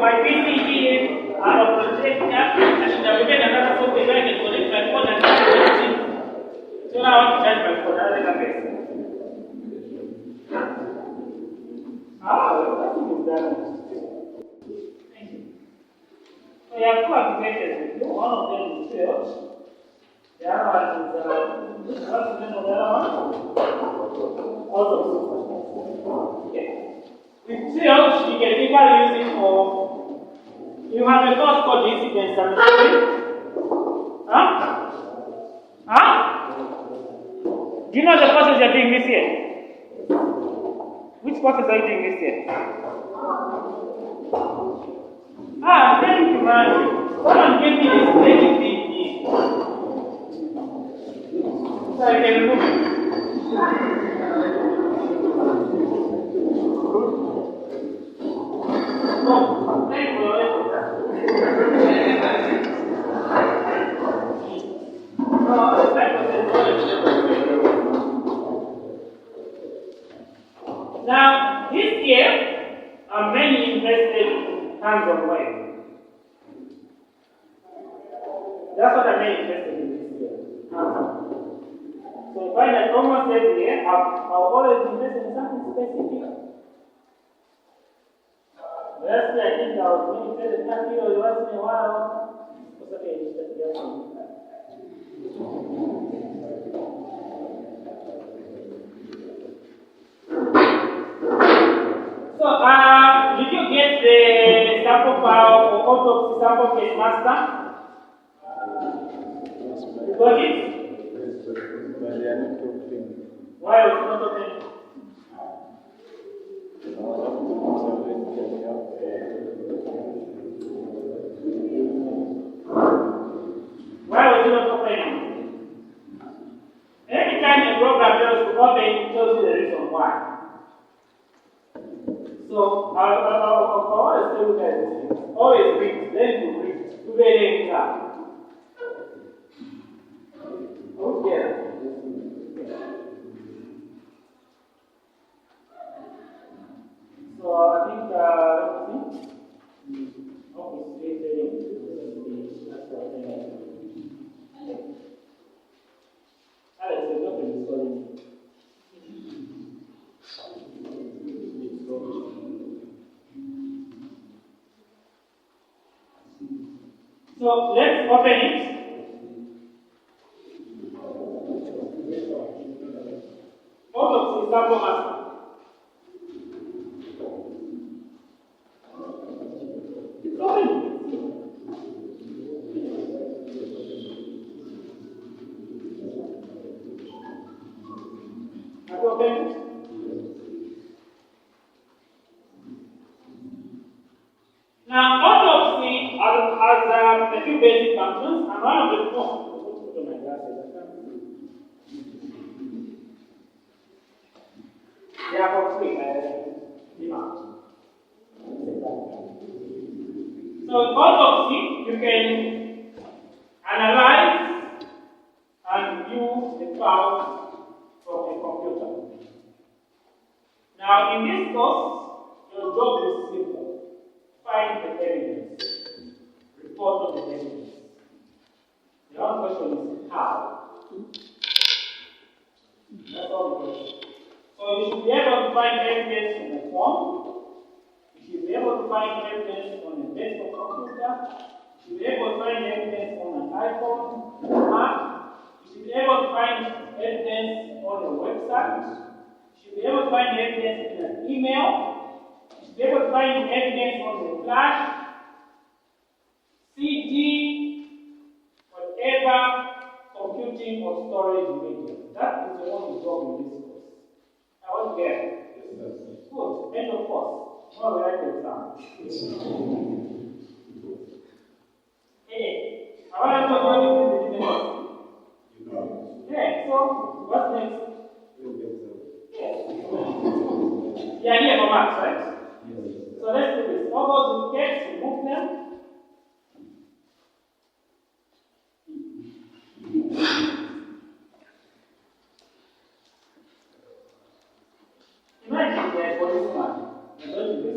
my PC here, out of project that, I should have made another software where I can connect my phone and charge everything. So now I want to charge my phone, that's the best. Well, that thing is done. Thank you. So you have two applications with you. One of them is sales. The other one is, what's the name of the other one? Also. Okay. With sales, you can either use it for, you have a course called incident service. Huh? Huh? Do you know the courses you're doing this year? Which courses are you doing this year? Thank you, man. Someone gave me this training thing. So I can remove it. Oh, thank you for your effort. No, that was the knowledge. Now, this year, many invested hands-on way. That's what I mean invested in this year. So if I like almost every year, I've always invested in something specific. Last year I think I was going to say the 30 or once in a while. What's okay, it's just the other one. So, did you get the sample file or autopsy sample case master? You got it? Why was it not open? Why was it not opening? Every time the program tells you to open, it tells you the reason why. So, I'll always tell you guys this thing. Always read, learn to read. Do very well. Okay. So, I think, let's see. Office training. Alex, you're not installing. So let's open it. Autopsy sample master. It's open. Have you opened it? Now, autopsy has a few basic functions, and one of the they are for free. So, in autopsy, you can analyze and view the files from a computer. Now, in this course, your job is simple. Find the evidence. Report on the evidence. The other question is how. That's all the question. So you should be able to find evidence on the phone. You should be able to find evidence on a desktop computer. You should be able to find evidence on an iPhone, Mac. You should be able to find evidence on a website. You should be able to find evidence in an email. Be able to find evidence on the flash, CD, whatever computing or storage medium. That is the only job in this course. I want to get it. Good. End of course. Now we write the exam. Hey, I want to talk about this in the yeah, so what's next? Yes. Yeah, here for Max, right? So let's do this. All those with cakes, remove them. Imagine that policeman. I'm going to be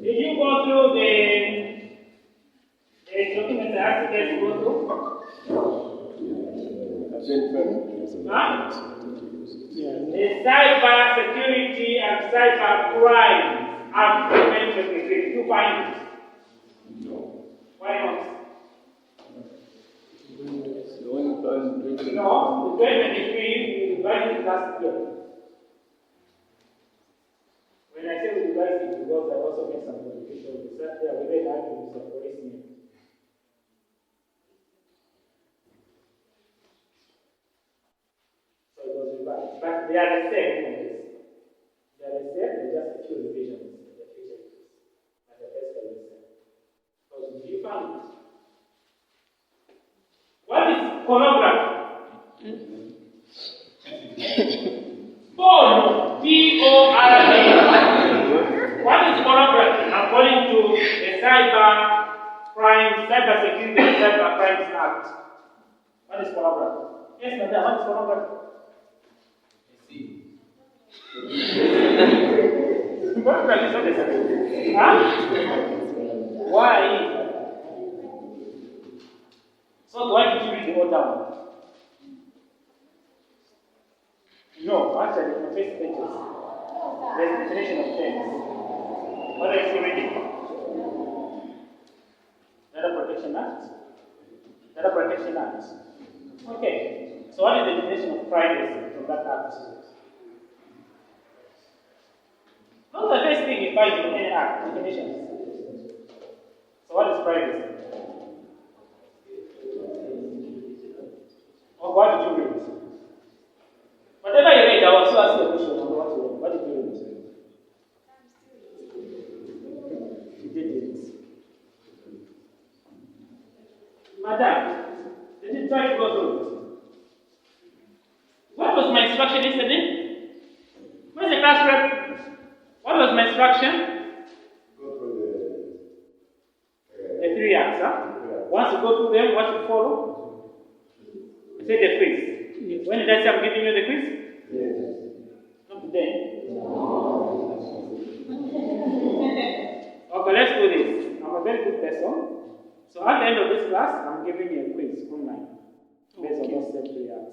Did you go through the document that has to go through? Huh? The Cyber Security and Cyber Crime Act 2023. Did you find it? No. Why not? No, the 2023 we revised it last year. When I say we revised it, because I also made some modifications, we sat there, we read how to use some voice name. So it was revised. But they are the same on this. They are the same, they just a few revisions in the future. But the best are the same. So you found it. What is pornography? Porn, P-O-R-N. What is pornography according to the Cyber Security and Cyber Crimes Act? What is pornography? Yes, madam, what is pornography? Pornography is not the same. Huh? Why? So why did you read it all down? No, actually, the first pages. There's a definition of terms. What are you reading? Data Protection Act? Data Protection Act. Okay. So what is the definition of privacy from that act? Not the first thing you find in any act, definitions. So what is privacy? Or what did you read? Whatever you read, I will also ask you a question on what you read. What did you read? You did it. Madam, did you try to go through it? What was my instruction yesterday? Where's the class rep? What was my instruction? Go through the 3 acts, huh? Once you go through them, what you follow? Say the quiz. When did I say I'm giving you the quiz? Yes. Not today. Okay, let's do this. I'm a very good person. So at the end of this class, I'm giving you a quiz online based on those same 3 acts.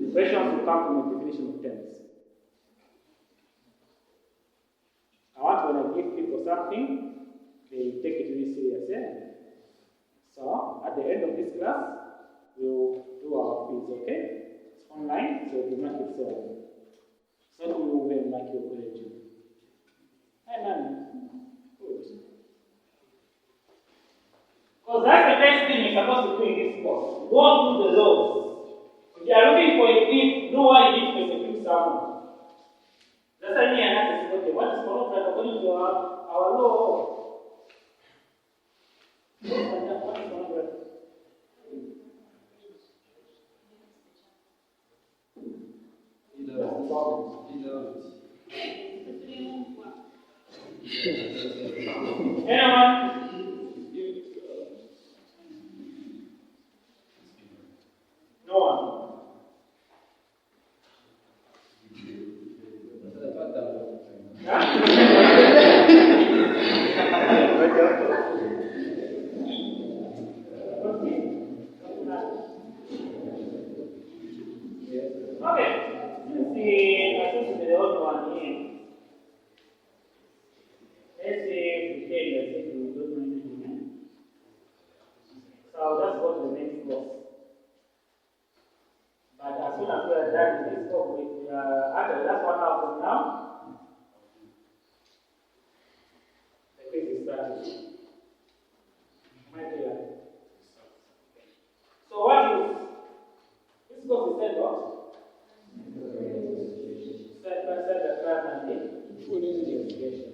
The questions will come from the definition of terms. I want when I give people something, they take it really serious. Yeah? So at the end of this class, we'll do our quiz, okay? It's online, so we make it so. So we will make your grade. Hey man, good. Because that's the first thing you're supposed to do in this course. Go through the laws. If you are looking for a thief, know why you need to execute someone. That's why me and I said, okay, what is pornography according to our law? What is pornography? Anyone? No one. Okay. Since the other one here. Let's say we take the thing we don't know anything. So that's what the next course. But as soon as we are done with this course, actually that's what happens now. The quiz is started. My dear. So what is this course is said what? Said the crime and the investigation.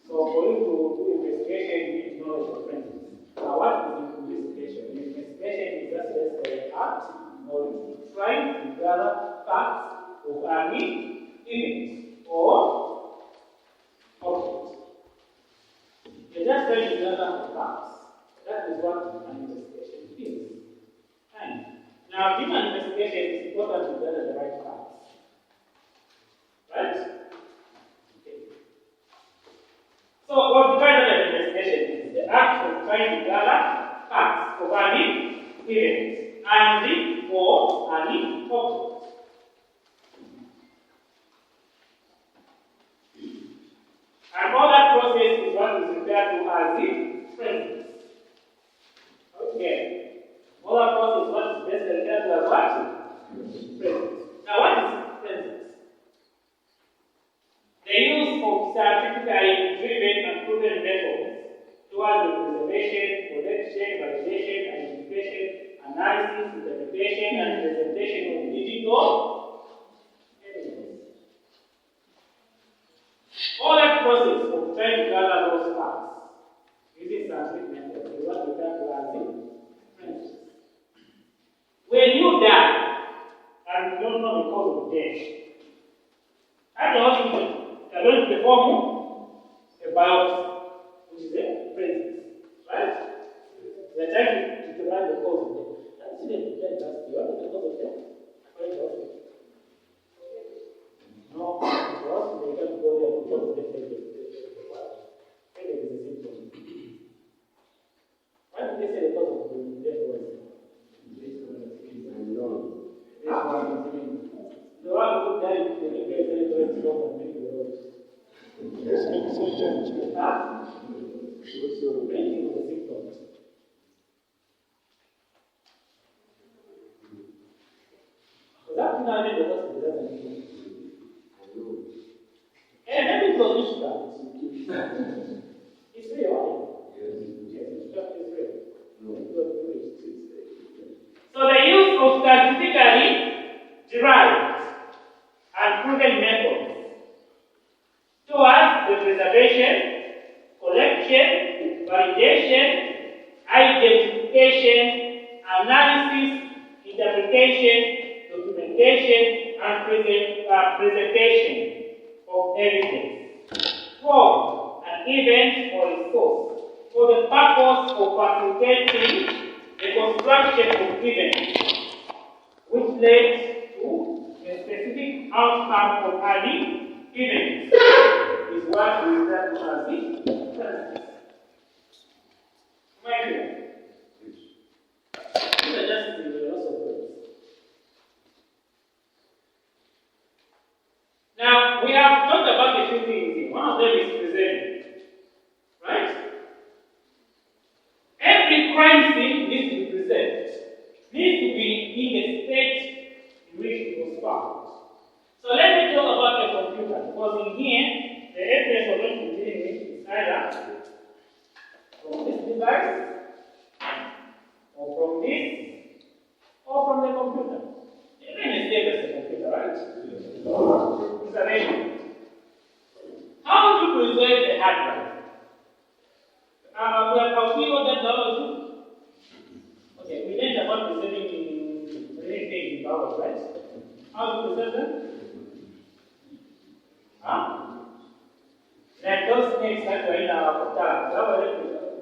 So for you to do investigation, you need knowledge of forensics. Now what is investigation? Investigation is just an act or trying to gather facts of any event or object. You're just trying to gather facts. That is what an investigation is. And now, in an investigation, it's important to gather the right facts. Right? Okay. So, what kind of an investigation is? The act of trying to gather facts of any event and or any object. And all that process is what is referred to as the forensics. Okay. All that process is what is best referred to as what? Forensics. Now, what is forensics? The use of scientifically driven and proven methods towards the preservation, protection, validation, identification, analysis, interpretation, and presentation of digital evidence. All that process of trying to gather those facts using scientific methods is what we refer to as the forensics. When you die and you don't know the cause of death, at the hospital, they are going to perform a biopsy, which is a forensics, right? They are trying to determine the cause of death. That's the death. What is the cause of death? According to hospital. No, for us, they can't go there because of the headache. Headache is a symptom. Why did they say the cause of the death was? The one who died in the very strong and many roads. Huh? Breathing was a symptom. Because that thing I did was doesn't mean. And maybe it was witchcraft. It's real. Yes, witchcraft is real. So the use of scientifically derived and proven methods towards the preservation, collection, validation, identification, analysis, interpretation, documentation, and presentation of evidence from an event or a source for the purpose of facilitating the construction of events which led to a specific outcome of any event is what we refer to as the forensics. Am I clear? These are just the lots of words. Now, we have talked about a few things here. One of them is preserving. Right? Every crime scene needs to be preserved. Needs to be in the state in which it was found. So let me talk about a computer, because in here, the evidence we're going to be dealing with is either from this device, or from this, or from the computer. Even the same as the computer, right? It's an engine. How would you preserve the hard drive? We have configured that technology. Okay, we learned about preserving things in bubbles, right? How do you preserve them? Huh? Like those snakes that were in our tabs.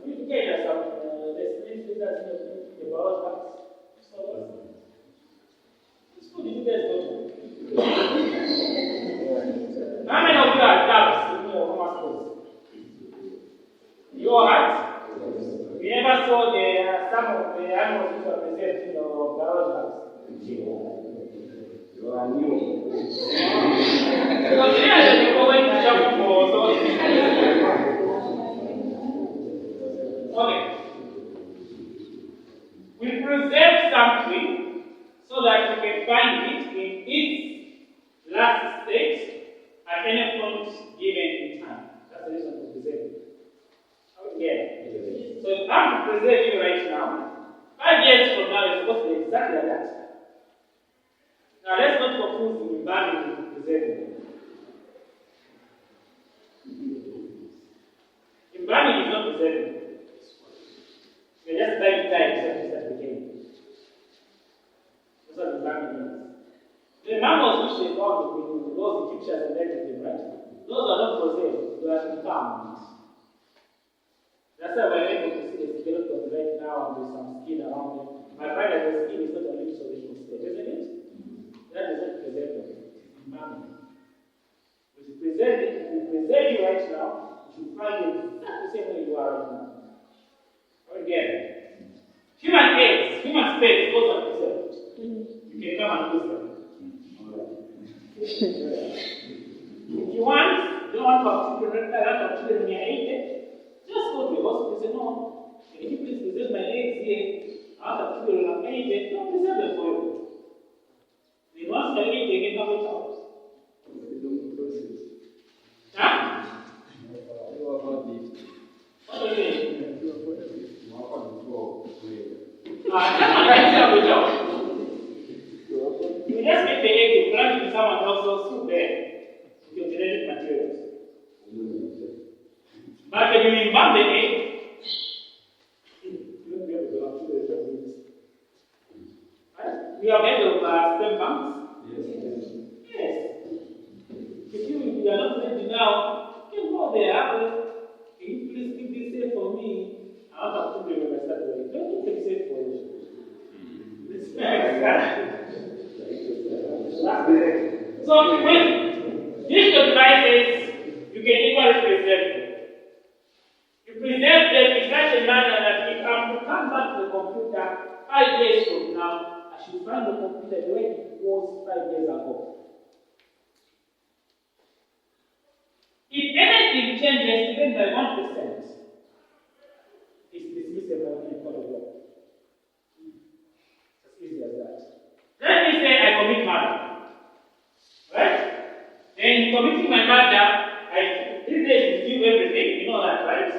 You get some the snakes that in the bubble box. So it's good if you guys don't. How many of you are tabs in your home schools? You alright? We never saw some of the animals which are preserved in your biology labs. You are new. Because here they go going to jump for so. Okay. We preserve something so that you can find it in its last state at any point given in time. That's the reason for preserving. Okay. So if I'm to preserve you right now, 5 years from now it's supposed to be exactly like that. Now let's not confuse embalming with preserving. Embalming is not preserving. You're just buying time just at the beginning. That's what embalming means. The mammals once they found those Egyptians and everything, right? Those are not for sale, they are found. That's why we're able to see the skeletons right now and there's some skin around them. My find that the skin is not a living solution state, isn't it? That is not preserved. It's man. If you preserve it, if you preserve it right now, you should find it exactly the same way you are right now. Again, human eggs, human sperm, those are preserved. You can come and use them. If you want, you don't want to have children, when you're 80, just go to the hospital and say, no, can you please preserve my eggs here? I want to have children when I'm 80, don't preserve them for you. Then once they're 80, they can come it out. Huh? What do you think? You just get the egg, you plant it in someone else's soup there with your genetic materials. But when you imbibe the egg, you won't be able to have children. Right? We have heard of sperm banks. Yes. If you are not ready now, you can go there. Can you please keep this safe for me? I want to have children when I start doing it. Don't keep it safe for you. So when these devices, you can equally preserve them. You preserve them in such a manner that if I'm to come back to the computer 5 days from now, I should find the computer the way it was 5 days ago. If anything changes even by 1%, it's dismissible in court of law. As easy as that. Let me say I commit murder. Right? And committing my murder, these days you do everything, you know that, right?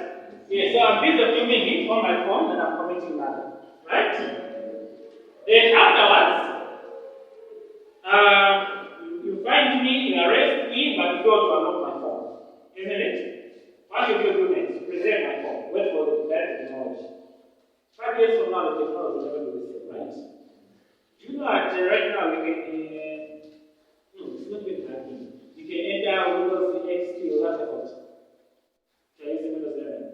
Yeah, so I'm busy filming it on my phone and I'm committing murder. Right? Then afterwards, you find me, you arrest me, but you don't unlock my phone. Isn't it? What should you do next? Preserve my phone. Wait for the better technology. 5 years from now, the technology will never be the same, right? Do you know that right now we can, no, it's not even hacking. You can enter Windows XP or whatever. Can you use Windows 11?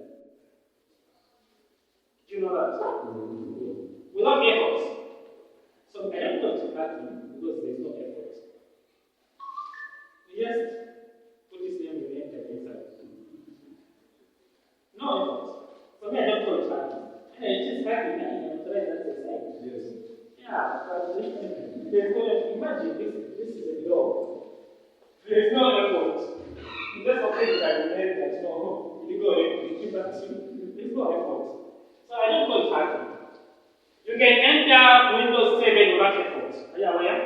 Do you know that? Without effort. So I don't know to hacking because there's no effort. You just put this name and enter inside. No effort. For me, I don't call it hacking. It's just hacking, and I'm trying that to say. Yes. Yeah, but there's no, imagine this is a law. There's no effort. You just open it and you that no, you go in, you keep that there's no effort. So I don't call it hacking. You can enter Windows 7 without effort. Are you aware?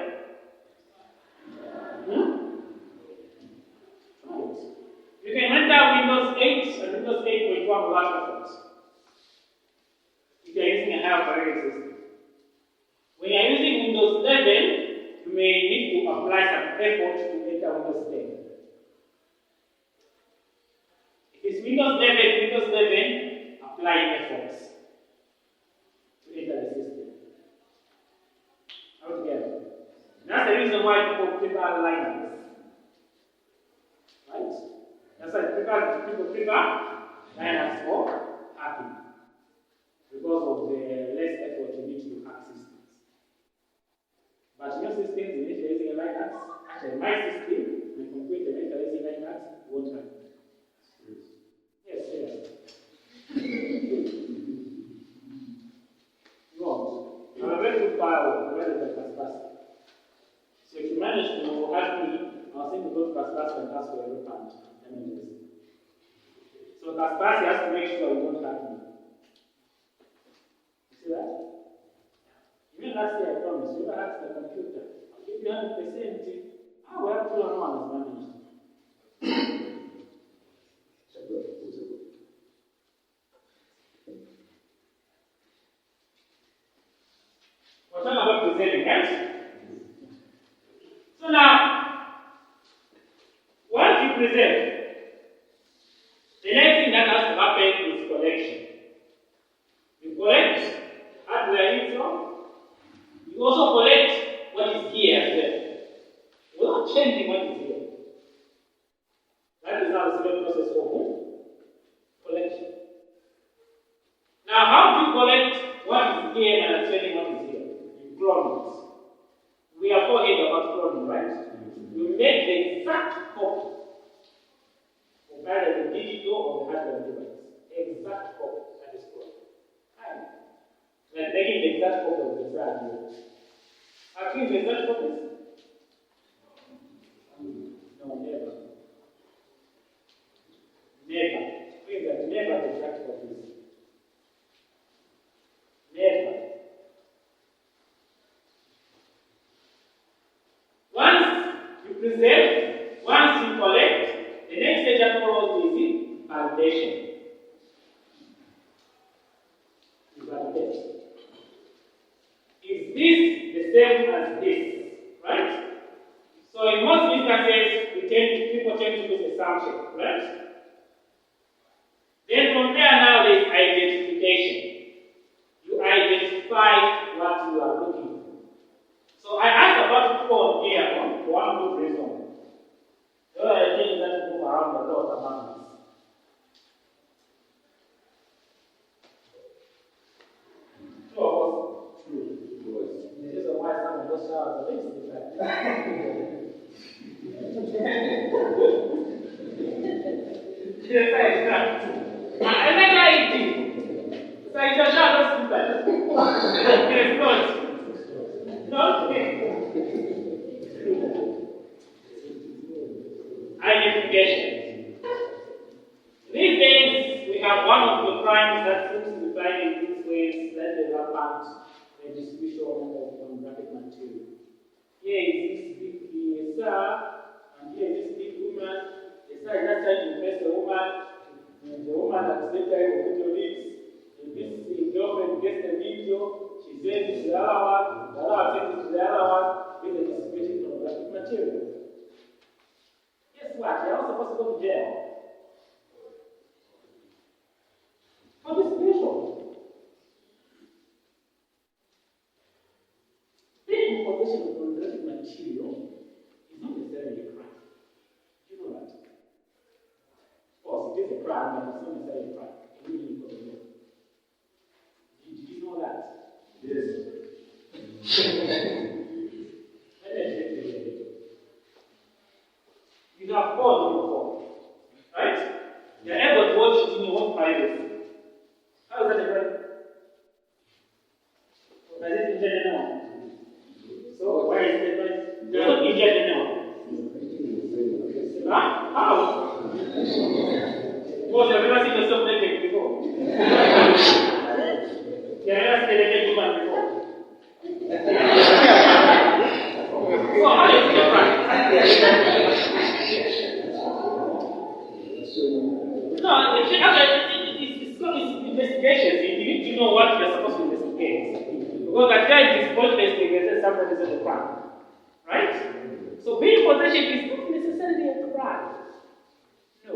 Right. You can enter Windows 8 and Windows 8.1 without effort. If you're using a higher operating system. When you're using Windows 11, you may need to apply some effort to enter Windows 10. If it's Windows 11, apply efforts to enter the system. All together. That's the reason why people prefer Linux. Right? That's why people prefer Linux for hacking. Because of the less effort you need to hack systems. But your systems, if you're using a Linux, actually my system, my computer, if you're using Linux, won't hack. Yes, yes. You won't. I'm a very good firewall, rather than Kapasa. So if you manage to hack me, I'll send you go to Kapasa and ask for every pound. So Kapasa has to make sure you don't hack me. See that? Even last year I promised, you ever asked the computer, I'll give you 100%. Well, no one has managed. We're talking about preserving, right? So now, once you preserve, the next thing that has to happen is collection. You collect hardware info. You also collect what is here as well. changing what is here. That is now the second process of collection. Now, how do you collect what is here and explaining what is here? You clone it. We are forehead about cloning, right? You make the exact copy of either the digital or the hardware device. Exact copy that is cloned. Right? Like making the exact copy of the slide here. Have you the exact copies? No, never. Never. Please, never the exact copies. Never. Once you preserve, once you collect, the next stage that follows is validation. You validate. Is this the same as this? Right? So in most instances, people tend to use a sum check, right? Then from there now there is identification. You identify what you are looking for. So I asked about phone here for one good reason. There are things that move around a lot among us. True or false? True. The reason why some of us are the least is that. I like it. So it's a shadow stupid. It's not. Not identification. These days, we have one of the crimes that seems to be applied in these ways, that the rampant distribution of pornographic material. Here is this big star, and here is this big woman. The star is not trying to impress the woman, and the woman at the same time will put your lips. This girlfriend gets the video, she says this to the other one, the other one says this to the other one, with the distribution of pornographic material. Guess what? They are all supposed to go to jail. For distribution. Being in possession of pornographic material is not necessarily a crime. Do you know that? Of course, it is a crime, but it's not necessarily a crime. Did you know that? Yes. You have phone in your phone, right? You're able to watch it in your own privacy. How is that a crime? Or is it injured anyone? So why is it right? You're not injured anyone. Huh? How? Because you've never seen yourself naked before. You've never seen a naked woman before. So how is it a crime? No, it's investigations. You need to know what you're supposed to investigate. Because at times it's pointless to investigate somebody is a crime. Right? So being in possession is not necessarily a crime. No.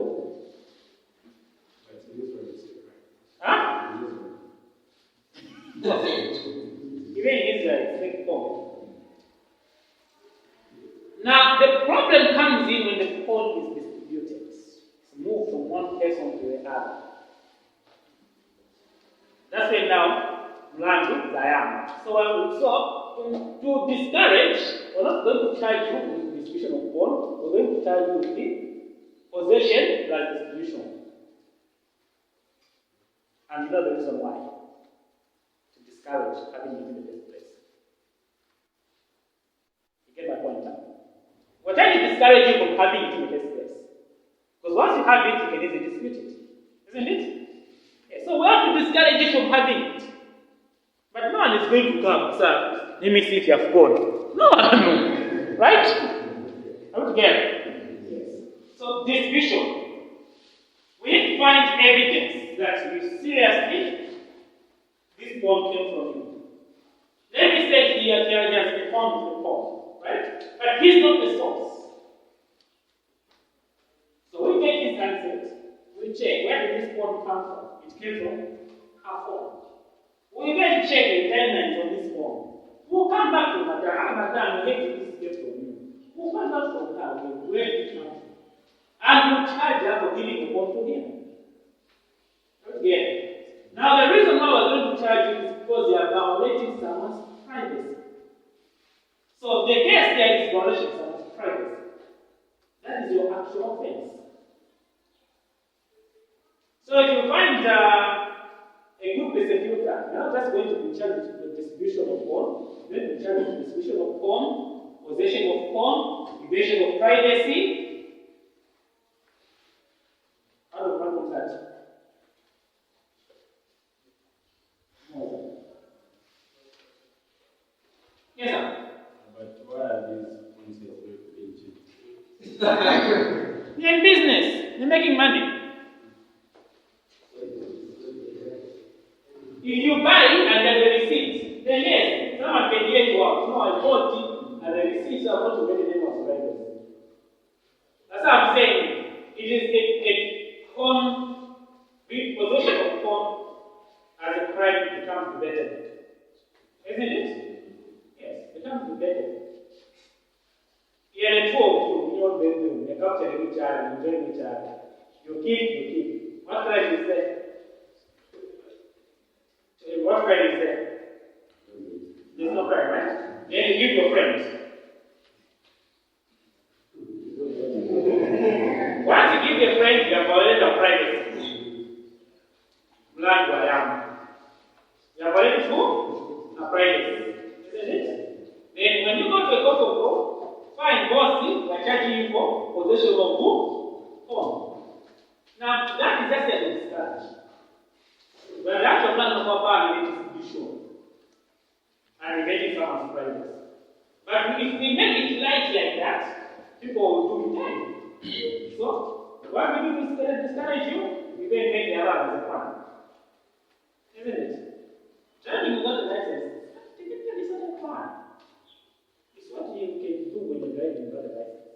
Huh? Even in Israel, it's like porn. Now, the problem comes in when the porn is distributed. It's moved from one person to the other. That's when now, land with Zion. So to discourage, we're not going to charge you with distribution of porn, we're going to charge you with the possession plus distribution. And you know the reason why. To discourage having it in the first place. You get my point now? We're trying to discourage you from having it in the first place. Because once you have it, you can easily distribute it. Isn't it? Yeah, so we have to discourage you from having it. But no one is going to come, sir, let me see if you have gone. No. Right? Are we together? Yes. So distribution. We need to find evidence that you seriously, this porn came from you. Let me say here, there has been found the porn, right? But he's not the source. So we take his handset, we check where did this porn come from? It came from her phone. We then check the timelines on this porn. We'll come back to Madam. Madam, we hate this get from you. We'll find out from That is your actual offense. So if you find a good persecutor, you're not just going to be charged with the distribution of porn, you're going to be charged with the distribution of porn, possession of porn, invasion of privacy. How do you handle that? Yes, sir. But why are these concepts being changed? They're in business. They're making money. If you buy and there's a receipt, then yes, someone can hear you out. No, I bought it and the receipt, so I want to get the name of subscribers. That's what I'm saying. It is a con, possession of con as a crime becomes better. Isn't it? Yes, it becomes better. Here, 2 of you, you know, they capture each other, you join each other. You keep. What crime is that? What crime is that? There's no crime, right? Then you give your friends. Once you give your friends, you have violated their privacy. Blood Wayam. You have violated who? A privacy. Isn't it? Then when you go to a court of law, fine, bossy, we're charging you for possession of who? Porn. Now, that is just a discharge. But the actual plan of our power is distribution. And getting someone's privacy. But if we make it light like that, people will do it then. So, why would you discourage you? You then make the alarm as a plan. Isn't it? Driving without a license, typically is not a plan. It's what you can do when you're driving without a license.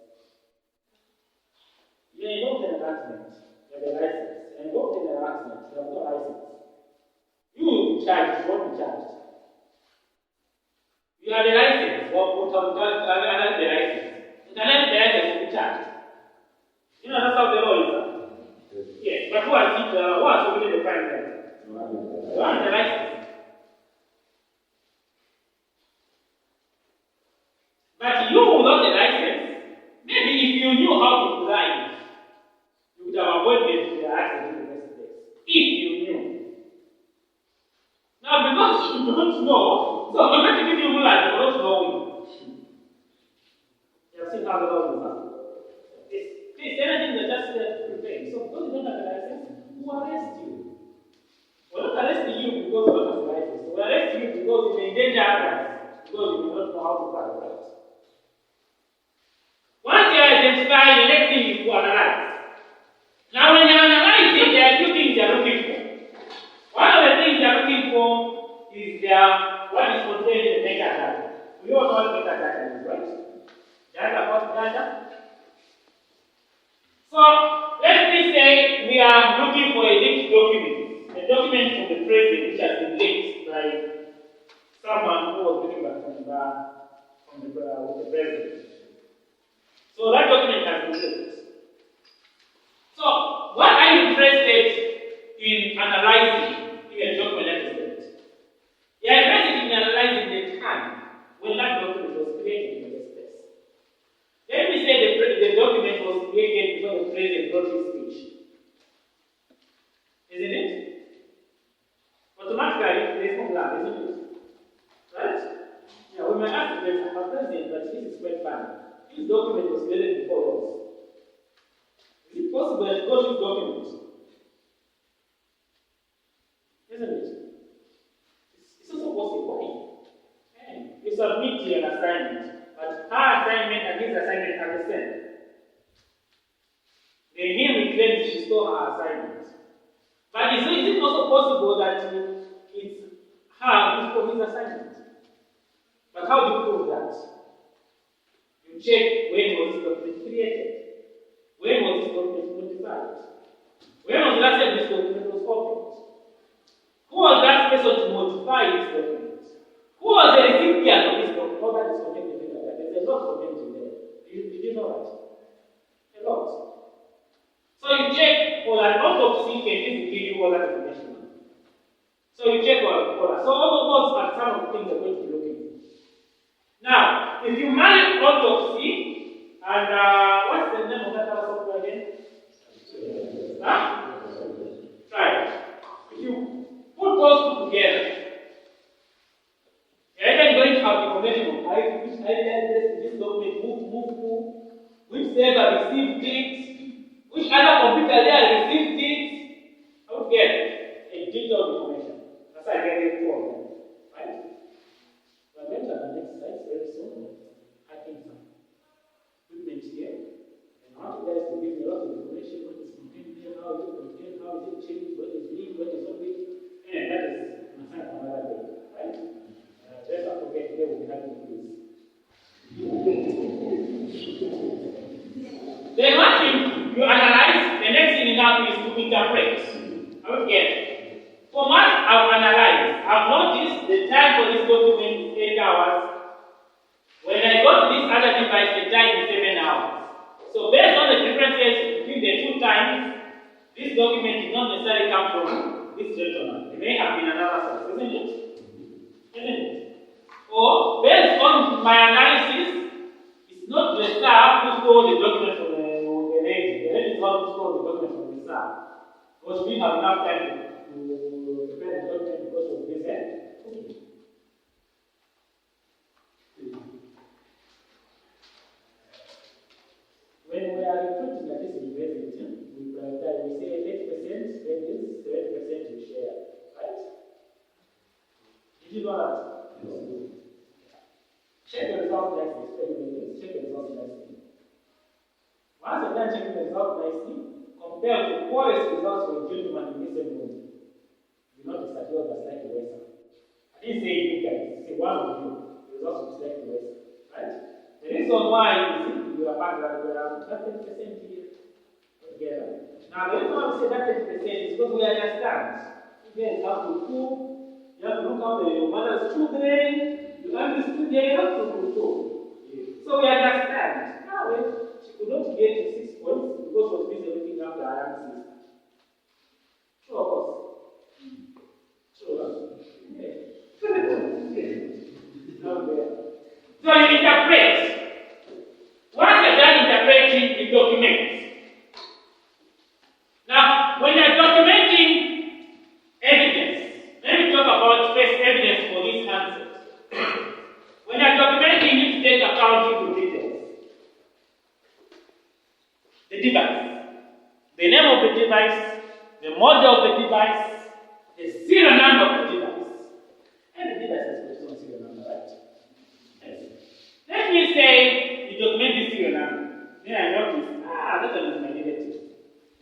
You're involved in an accident, you have a license. You're involved in an accident, you have no license. You will be charged, you won't be charged. You have a license, or put on the license. You can have the license to be charged. You know, that's how the law is. Yes, but who has committed the crime then? You have the license. But you without the license, maybe if you knew how to drive, you would have avoided the accident in the first place. If you knew. Now, because you don't know, so I'm going to give you rule like you don't know. You have seen how the law is. Please, anything that just prepared. So, because you don't have a license, who arrest you? We're not arresting you because you don't have a license. We're arresting you because you may endanger others, because you do not know how to drive right. Once you are identified, the next thing is to analyze. Now, when you analyze it, there are two things you are looking for. One of the things you are looking for is what is contained in the metadata. We all know what metadata is, right? Data about data. So, let me say we are looking for a linked document. A document from the president which has been linked by someone who was living back with the president. So that document has been linked. So, what are you interested in analyzing in a document that is linked? You are interested in analyzing the time when that document was created in the first place. Let me say the document was created before the president wrote his speech. Isn't it? Automatically, there is no plan, isn't it? Right? Yeah, we might ask the president, but this is quite funny. This document was created before yours. Is it possible that you got this document? Isn't it? It's also possible. Why? You submit your assignment, but her assignment and his assignment are the same. Then here we claim she stole her assignment. But is it also possible that it's her who stole his assignment? But how do you prove that? You check when was this document created. When was this document modified? When was the last time this document was opened? Who was that person to modify this document? Who was the recipient of this document? All that is connected to that. There's a lot connected there. Did you know that? A lot. So you check for an autopsy, can this give you all that information? So you check for that. So all of those are some of the things you're going to be looking for. Now, if you manage autopsy, and what's the name of server received it, which other computer there received it. I would get a detailed information. That's why I get it for right? We are going to have an exercise very soon. Hacking some equipment here. And I want you guys to give me a lot of information, what is contained here, how is it contained, how is it changed, what is big, what is not big. And that is another day, right? Let's not forget today we'll be having a quiz. Then one thing you analyze, the next thing now is to interpret. Okay. For what I've analyzed, I've noticed the time for this document is 8 hours. When I go to this other device, the time is 7 hours. So based on the differences between the two times, this document did not necessarily come from this gentleman. It may have been another source, isn't it? Isn't it? Or based on my analysis, it's not the staff who stole the document from the lady. The lady is not who stole the document from the staff. Because we have enough time to prepare the document because of this end. When we are recruiting at this university, we prioritize, we say 8% ladies, 7% we share. Right? Did you know that? Yes. Check the results nicely. Check the results nicely. Once you're done checking the results nicely, compare to poorest results for a gentleman in this same room. You notice that yours are slightly worse. I didn't say you guys, say one of you. The results will be slightly worse. Right? The reason why is you are part of that 30% here together. Now, the reason why we say that 30% is because we understand. You guys have to cook, you have to look after your mother's children. You understood the enough to do so. So we understand. Now, she could not get to 6 points because she was busy looking after her young sister. True, of course. True. Yeah. So you interpret. Once you're done interpreting, you document. Now, when you're documenting evidence, let me talk about first evidence for this answer. When you're documenting, you need to take account of details. The device, the name of the device, the model of the device, the serial number of the device. And the device has its own serial number, right? Yes. Let me say you document the serial number. Then I notice, that one is my negative.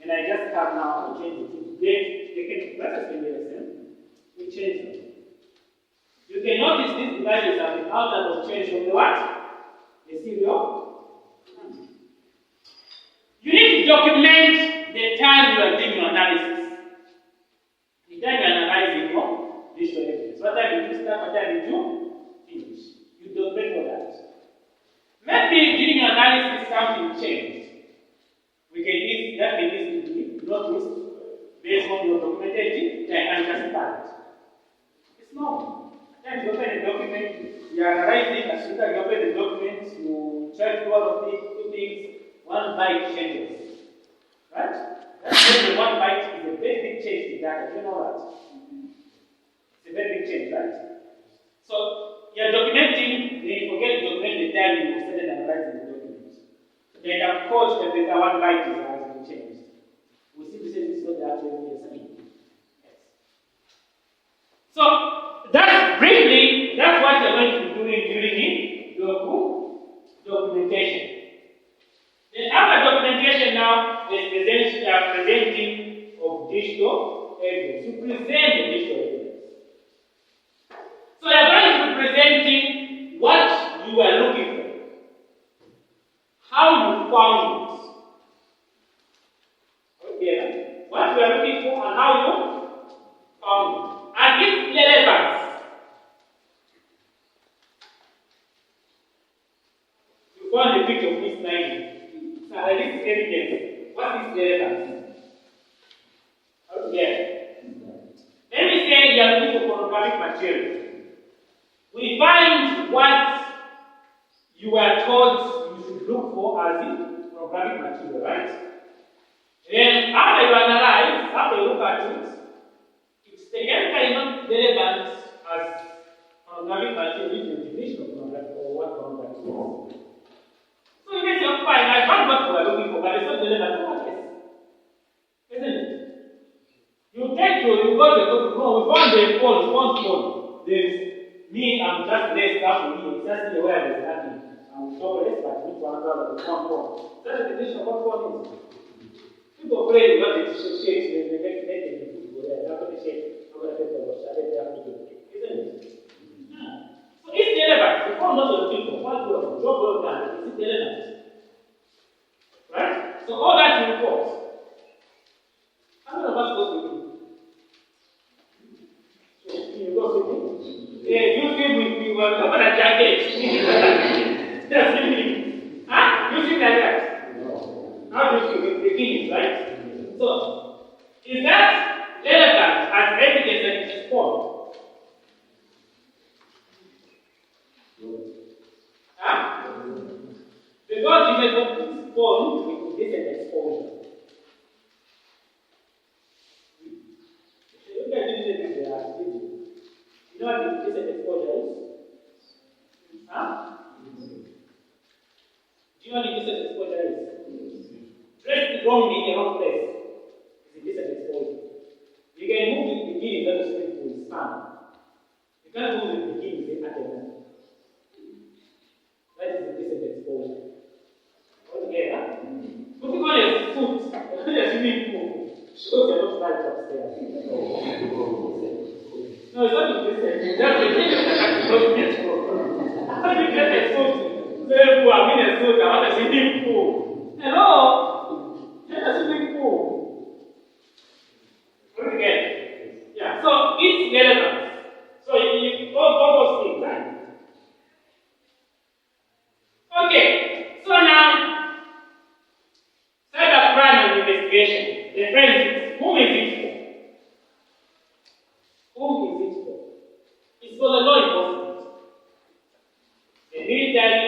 And I just have now to change it. They can the same. We change them. You can notice these devices have been altered or changed from the what? The serial. You need to document the time you are doing your analysis. The time you are analyzing your visual evidence. What time you do start, what time you do finish. You document all that. Maybe during your analysis something changed. That can easily be noticed based on your documented time and just start. It's normal. Then you open the document, you are analyzing, as soon as you open the document, you try to do one of the two things, one byte changes. Right? That's when the 1 byte is a very big change in data. Do you know that? It's a very big change, right? So you are documenting, then you forget to document the time you started analyzing the document. Then of course the data 1 byte has been changed. We see this is what the actual is saying. Yes. So that's what you're going to be doing during your documentation. Then after documentation now is presenting of digital evidence. You present the digital evidence. So you're going to be presenting what you are looking for. How you found it. Okay. What you are looking for and how you found it. And its relevance. You found the picture of this line. So this is evidence. What is relevance? Okay. Let me say you are looking for pornographic material. We find what you are told you should look for as the pornographic material, right? Then after you analyze, after you look at it, it's the entire not relevant as pornographic material with the definition of pornography or what pornography is. So you can say, fine, I found what you a phone, there's me, I'm just there, stuff with you, just be aware there's nothing. I'm so less, but we want to have a phone. That's the definition of what phone is. People play with what it shakes, they make it go there. They're going to shake, I'm going to take the watch, I think they have to do it. Isn't it? So it's relevant. The phone not of people, what will job well done, is it relevant? Right? So all that reports. How many of us go to you? So you go to me? Yeah, you feel we were open a jacket. That's me. Huh? You feel like that? How do you feel? The beginnings, right? So, is that relevant as evidence that it is formed? Huh? Because you may confuse form with different exposure. Look at this, you know what different exposure is? Huh? Do you know what different exposure is? Dressed wrongly in the wrong place is a decent exposure. You can move with beginnings that is going to stand. You can't move with beginnings at the moment. That is a decent exposure. Altogether, putting on a suit, a swimming pool, shows you're not right upstairs. No, it's not interesting. You just get a suit. How do you get a suit? Very poor, I'm in a suit, I want a swimming pool. Hello? That's a swimming pool. Again. Yeah, so it's relevant. So you all those things, right? Okay, so now cybercrime and investigation. The forensics. Whom is it for? Whom is it for? It's for the law enforcement, the military,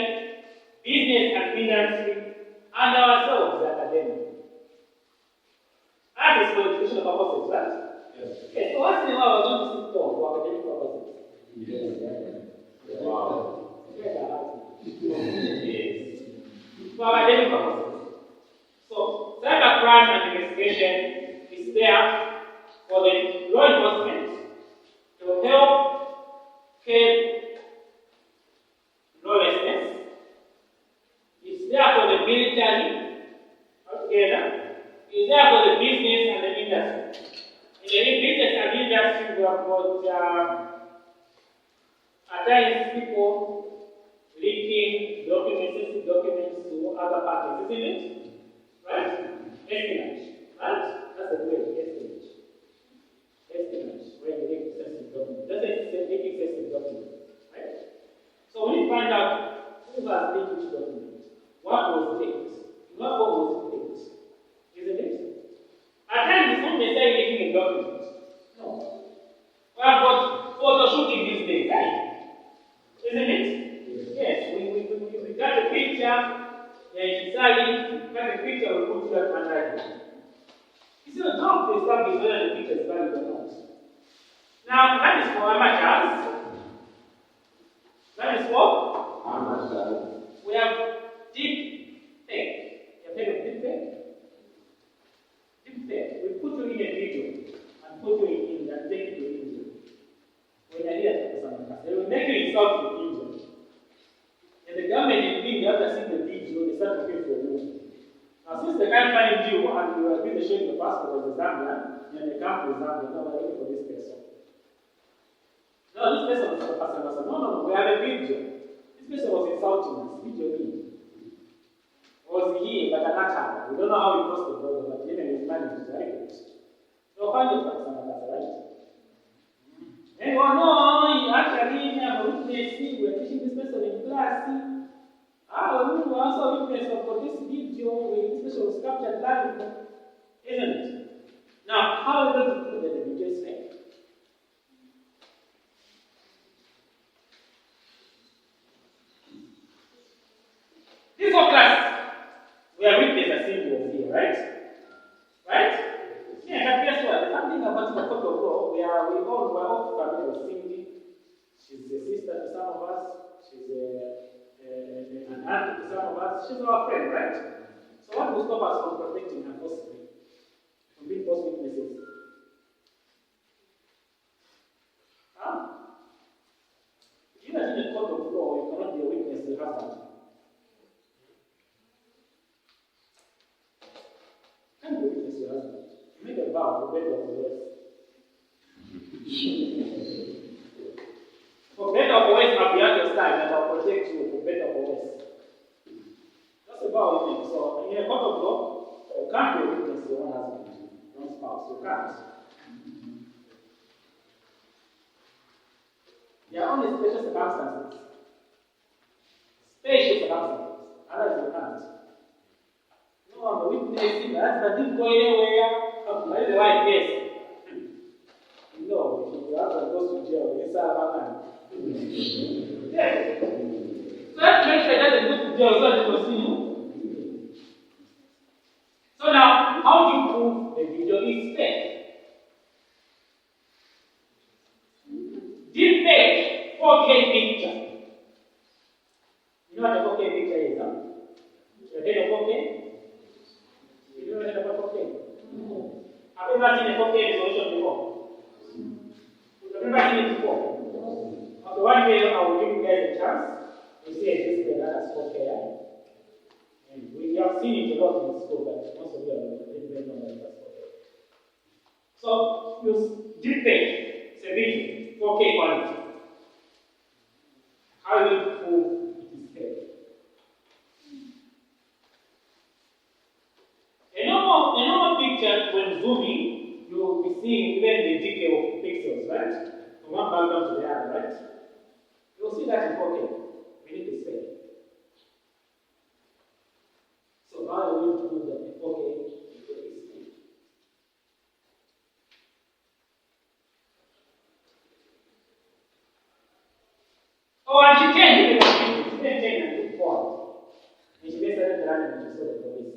business and industry, and ourselves, the academic. That is for educational purposes, right? Yes. Okay, so once in a while we're going to sit down for academic purposes. Yes. Wow. Yes. For academic purposes. So, cybercrime and investigation is there for the law enforcement to help curb lawlessness. It's there for the military, altogether. Is there for the business and the industry. In the business and industry, we have got at times people leaking documents, sensitive documents to other parties, isn't it? Right? Espionage. Right? That's a word, espionage. Espionage, where you leak sensitive documents. That's a leaking sensitive documents. Right? So we need to find out who has leaked which document. What was leaked? Not what was leaked. Isn't it? At times it's not necessarily leaking a document. No. We have got photo shooting these days, right? Isn't it? Yes. We got a picture, inside, we got a picture, we put that under it. You see, the job to establish whether the picture is valid or not. Now, that is for amateurs. That is for amateurs. We have deep fake. You have heard of deep fake? We put you in a video and put you in India and take you to India. When you're here at Kapasa, they will make you insult to India. And the government in India, after seeing the video, they start looking for you. Now, since they can't find you and you have been showing the passport as a Zambian, and they come to Zambia, now we're looking for this person. No, this person was Kapasa. No, we have a video. This person was insulting us. Video me. Was he, but an attack. We don't know how he crossed the border, but even his managed to write it. So find it for Makasa, right? And no, actually, we have a witness, we're teaching this person in class. We also witness for this video where this person was captured live, isn't it? Now, how are we going to prove that the video is fake? This whole class. We are witness as symbols here, right? Right? Yeah, but guess what? There's something about the court of law. We're all familiar with Cindy. She's a sister to some of us. She's an aunt to some of us. She's our friend, right? So what will stop us from protecting her falsely? From being false witnesses? You know, in a court of law, you cannot be a witness to your husband. You can't be a witness to your husband. You make a vow for better or for worse. For better or for worse, I'll be at your side and I'll protect you for better or for worse. That's a vow you make. So, in a court of law, you can't be a witness to your own husband, your own spouse. You can't. There are only special circumstances. Special circumstances. Otherwise, you can't. No, I'm a witness. My husband didn't go anywhere. By the right place. No, if your husband goes to jail, you serve a man. Yes. So that makes sure doesn't go to jail so that you will see you. So now, how do you prove the video is fake? Deep fake 4K picture. You know what a 4K picture is, huh? You have heard of 4K? You don't know about 4K? Have you ever seen a 4K resolution before? Have you ever seen it before? Okay, one day I will give you guys a chance. You see a display that has 4K. And we have seen it a lot in school, but most of you didn't know that that's 4K. So, use deep fake. It's a video. 4K quality. How do you prove it is fake? A normal picture, when zooming, you will be seeing even the decay of pixels, right? From one background to the other, right? You will see that in 4K. Meaning it's fake. So how are we going to prove that the 4K is fake? Oh, and she changed it. She didn't change and took forward. And she made certain running and she saw the police.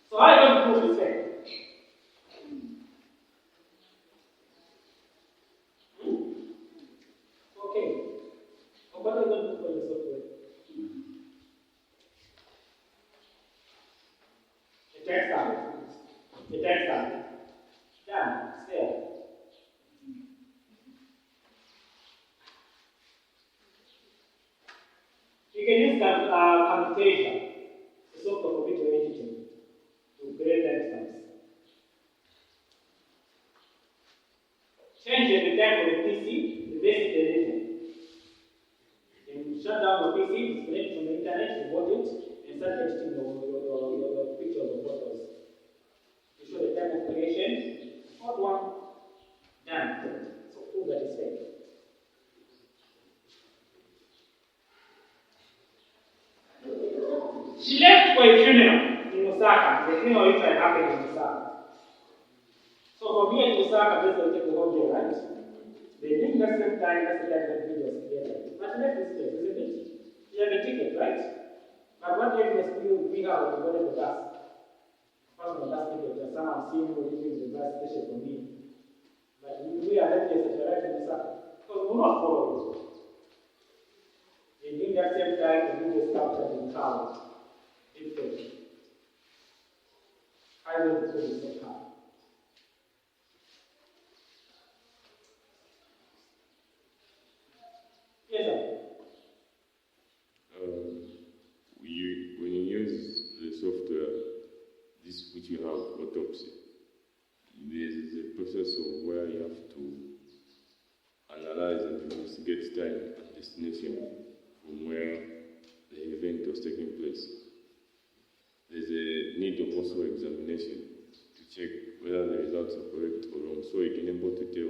So how are you going to prove this fake? Okay. So what are you going to do for your software? The text tab. The text tab. Done. It's there. You can use computation, the software for video editing, to create timestamps. Change the time for the PC, the basic editing. Then shut down the PC, disconnect from the internet, remote it, and start editing your pictures or photos. You show the time of creation, hot one, done. So prove that it's fake. She left for a funeral in Osaka. The funeral which had happened in Osaka. So from here to Osaka, this will take the whole day, right? They did that same time, that's the time that video was created. But she left this place, isn't it? She had a ticket, right? But what evidence do we have when we go to the bus? First on the bus ticket, there's someone seeing who leaving the bus station for me. But we are evidence that you're right in Osaka. Because we will not follow it. They did that same time, the video was captured in crowds. I will do this sometime. Yes, sir. When you use the software, this which you have autopsy, there is a process of where you have to analyze and investigate time and destination from where the event was taking place. There's a need of also examination to check whether the results are correct or wrong, so you can be able to tell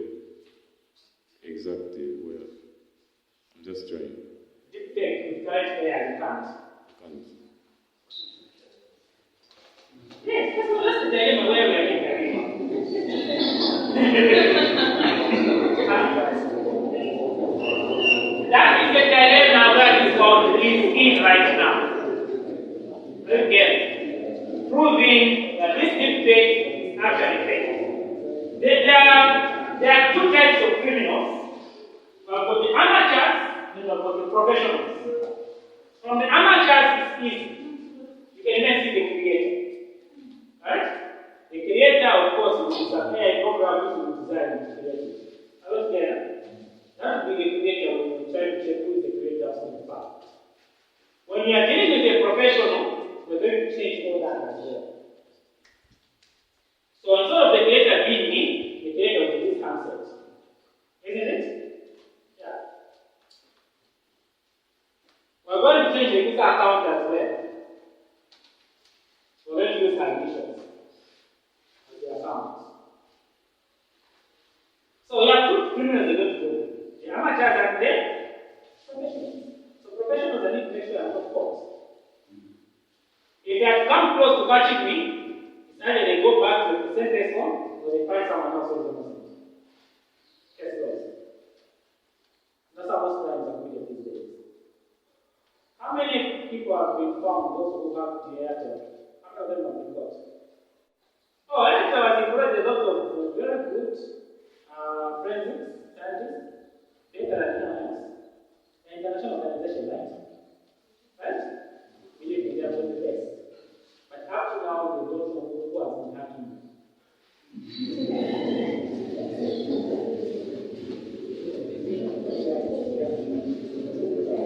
exactly where. I'm just trying. Deep fake with correct AI, you can't. Can't. Yes, that's the dilemma where we are in. That is the dilemma where this world is in right now. Again, proving that this deep fake is actually fake. There are two types of criminals. We've got the amateurs and we've got the professionals. From the amateurs, it's easy. You can even see the creator. Right? The creator, of course, is an AI program which will design and create it. I don't care When you are dealing with a professional, we're going to change all that as well. So instead of the creator being me, the creator will use handsets. Isn't it? Yeah. We're going to change the user account as well. We're going to use conditions as the account. So we have two criminals are going to do. The amateurs and the professionals. So professionals are need to make sure I'm not caught. If they have come close to catching me, it's either they go back to the same person or they find someone else who is innocent. Case closed. That's how most crimes are committed these days. How many people have been found, those who have the airtel? How many of them have been caught? Oh, airtel has employed a lot of very good forensics, scientists, data analysts, and international organization, right? Believe me, they are doing the best. But up to now, they don't know who has been hacking you.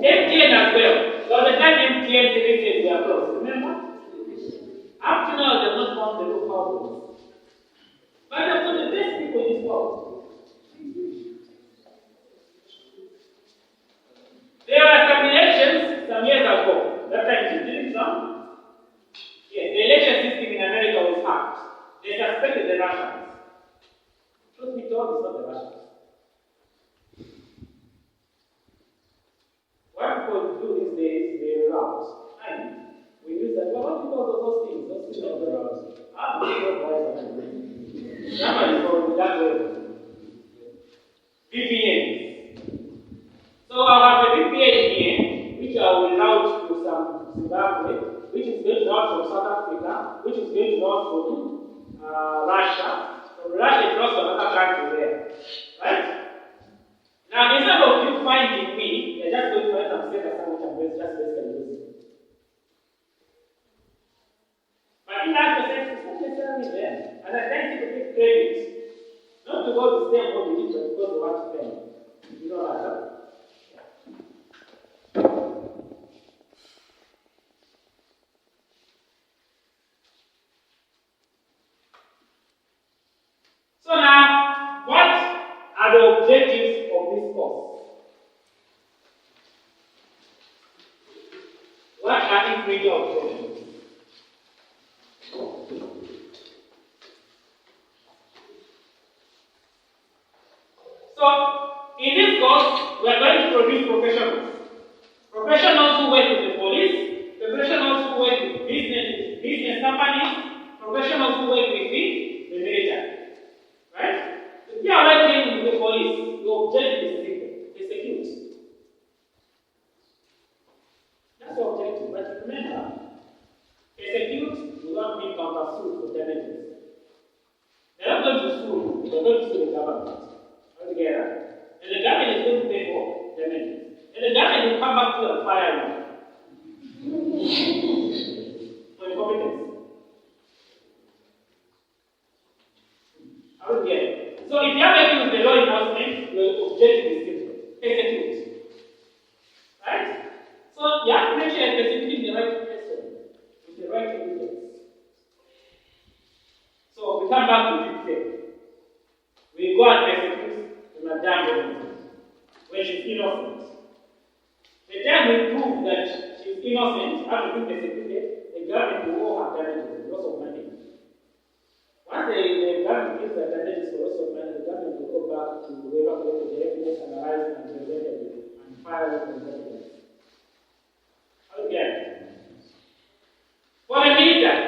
MTN as well. So the time MTN deleted their clothes, remember? Up to now, they have not found the real culprits. But they're one of the best people in this world. There were some elections some years ago. That time, didn't some? Yes, the election system in America was hacked. They suspected the Russians. Truth be told, it's not the Russians. What people do these days, they route. And we use that. Well, what do you call those things? Those things are the routes. I'm not sure why somebody called that way. VPN. So I have a VPN here, which I will route to some Zimbabwe, which is going to route from South Africa, which is going to route from Russia. From Russia, it routes to another country there. Right? Now, instead of you finding me, you're just going to find some state account which I'm just basically using. But in that sense, it's not necessarily there. And I tend to take credit, not to go to stay what we did, but because they want to pay. You know that, huh? So now, what are the objectives of this course? What are its major objectives? So, in this course, we are going to produce professionals. Professionals who work with the police, professionals who work with business companies, professionals who work with the military. Right? If you are working with the police, your objective is simple. Execute. That's your objective. But remember, execute will not mean counter-sue for damages. They're not going to sue, they're going to sue the government. Altogether. And the government is going to pay for damages. And the government will come back to and fire you. For incompetence. Okay. So if you are working with the law enforcement, your objective is simple. Execute. Right? So you have to make sure you're executing the right person with the right evidence. So we come back to this thing. We go and execute the madam when she's innocent. The time we prove that she's innocent, after being executed, the government will owe her damages, loss of money. Once the government gives the damages for loss of money, the government will go back to whoever collected the evidence, analyze and presented it, and file it with evidence. Again, for the military,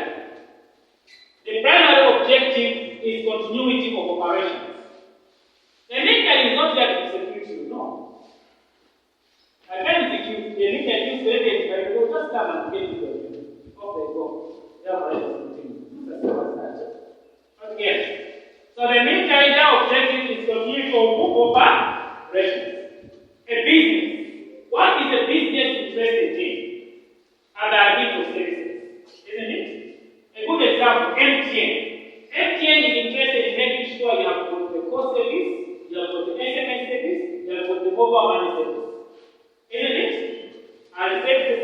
the primary objective is continuity of operations. The military is not there to execute you, no. I can't execute the military use the evidence, but they will just come and get you off they go. They are ready to continue. That's what's that. Again. So the military, their objective is to continue to operations. A business. What is a business interested in? And I need to services. Isn't it? A good example, MTN. MTN is interested in making sure you have got the core service, you have got the SMS service, you have got the mobile money service. Isn't it? And the services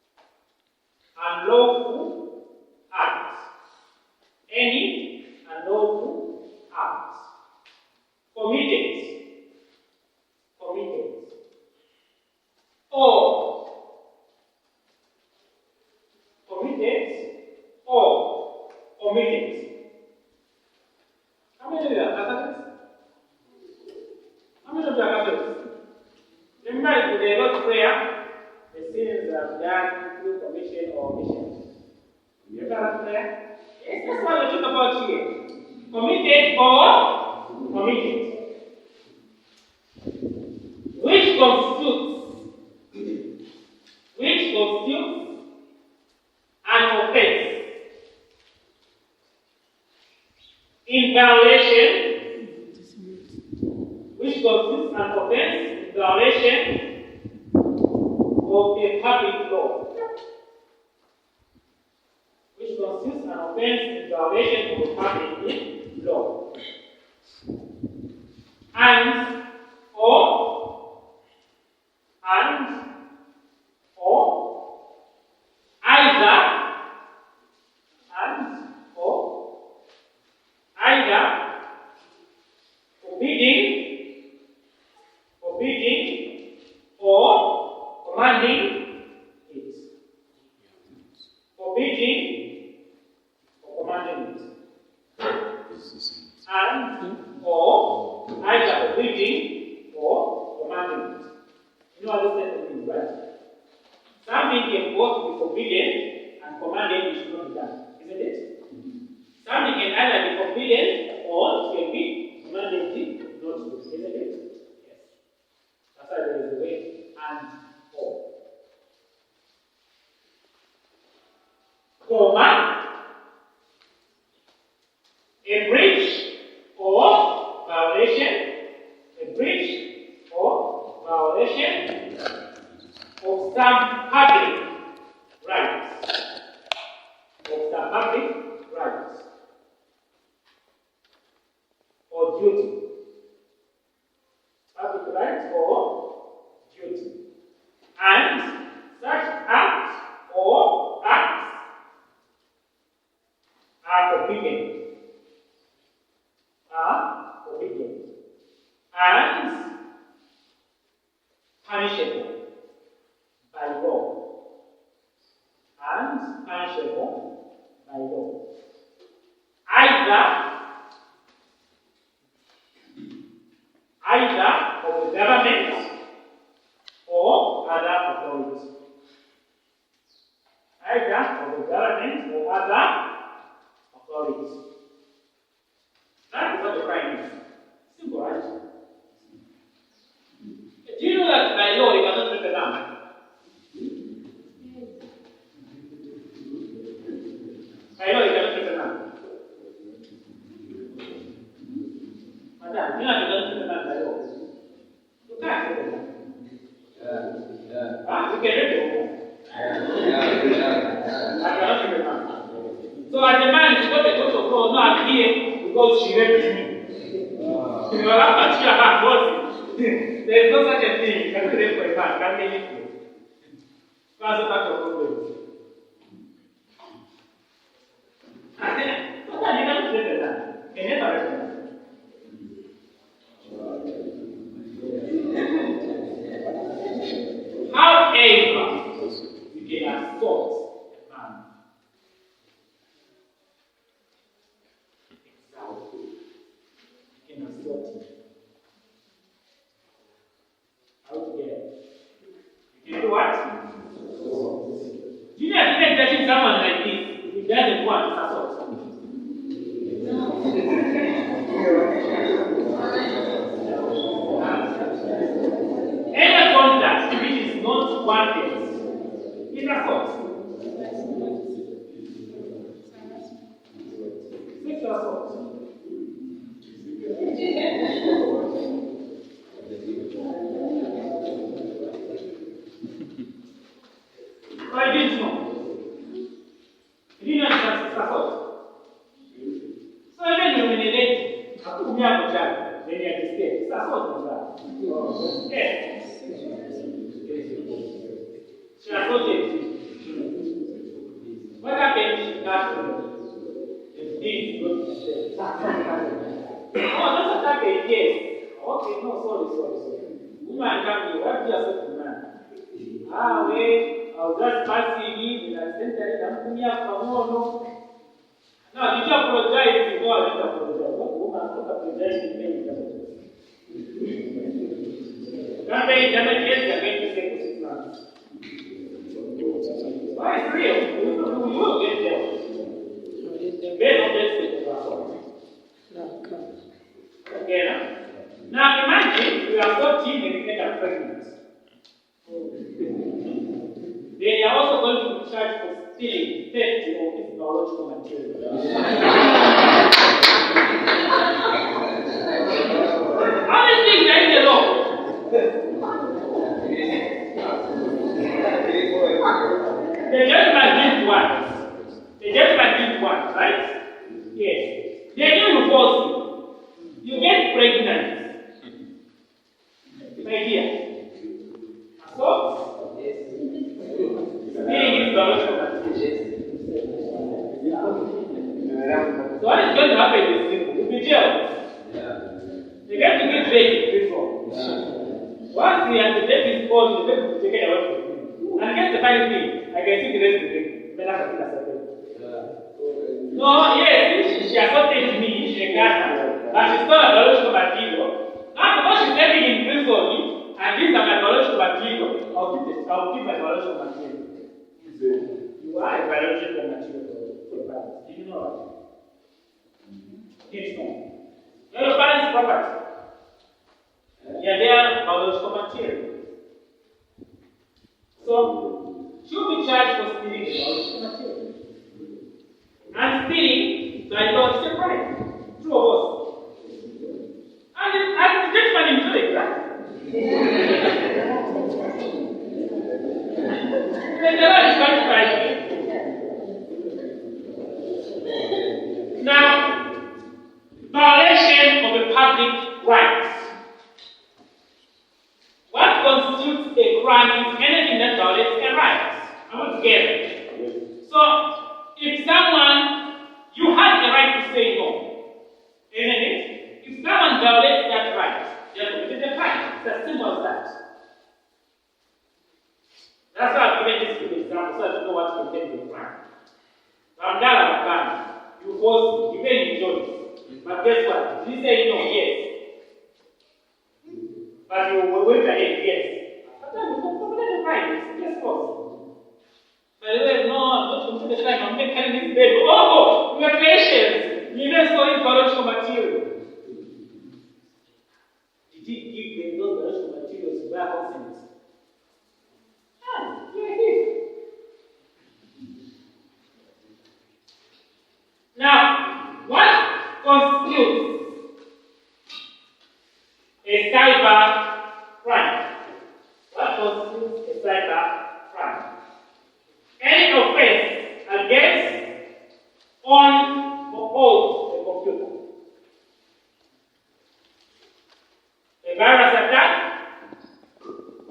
committed. How many of you are Catholics? How many of you are Catholics? Remember, the Lord's Prayer, the sins are done through commission or omission. You remember that prayer? Yes, that's what we're talking about here. Committed or committed. Which constitutes an offense in violation, which constitutes an offense in violation of a public law. Which constitutes an offense in violation of a public law. And either forbidding or commanding it. Forbidding or commanding it. And or either forbidding or commanding it. You know what this means, right? Something can both be forbidden and commanded it should not be done, isn't it? Something can either be forbidden or it can be commanded not to, isn't it? Yes. That's why there is a way and or. Comma, a breach or violation, of some public rights. Or duty. Public rights or duty. And such acts or acts are forbidden. And punishable by law. Either of the government or other authority. That is what the crime is. Simple, right? Do you know that by law you cannot press a number? By law you cannot press a number. Madam, you know you cannot press a number by law. You can't press a number. You can read it. I cannot press a number. So as a man, you got a court of law, not here because she raped me. You know, that's what you have got. There is no such a thing. You can rape for a man, can't take it. That's not your problem. Sometimes you cannot press a man. You can never press a man. However, you can assault a man. You can assault him. How to get it? You can do what? Do you know if touching someone like this, he doesn't want to assault? Any contact which is not wanted is assault. Sexual assault. I didn't know. You didn't know it's assault. So even when you relate, then you have to stay. It's assault. Yes. She assaulted you. What happened naturally? The deed got to stay. Oh, that's attack a yes. Okay, no, sorry. Woman come here. What do you assault the man? Wait. I was just passing in and I sent it. I'm coming up from Now, did you apologize? No, I didn't apologize. What woman apologize in pain? Can't pay damages, you're going to say for 6 months. Why it's real? You will get there. Based on this, okay, now imagine you are 14 and you get pregnant. Then you are also going to be charged for stealing 30 of this biological material. All these things are in the law. The judgment did one, right? Yes. Then you force you get pregnant. My dear. So, stealing is biological material. So what is going to happen is simple. You'll be jailed. You're going to get back in prison. Once the baby is born, the baby will be taken away from you. And guess the funny thing, I can see the rest of it. No, yes, she assaulted me, she got her. But she's not a biological material. Now, because she's living in prison, and these are my biological material, I'll keep my biological material. You are a biological material for your parents. Do you know that? It's not. You're your parents' property. You're their biological material. So, she'll be charged for stealing the biological material. And stealing by law is a crime. True or false? And the gentleman enjoyed it, right? Then the law is going to fight it. Now, violation of the public rights. What constitutes a crime is anything that violates a right. Are we together? So, if someone, you have the right to say no, isn't it? If someone violates that right, they have committed a crime. It's as simple as that. That's why I've given this good example, so that you know what contains the crime. Vandala of gun, you force, you may enjoy it. But guess what? You say no, yes. But you will wait ahead, yes. But then you committed a crime, it's just false. By the way, no, I'm not committing the crime, I'm not carrying this baby. Oh, congratulations! You know, so it's biological material. Did he give them those biological materials by consent? Ah, yeah, it is. Now, what constitutes a cyber crime? What constitutes a cyber crime? Any offense against, on, or of the computer. A virus attack,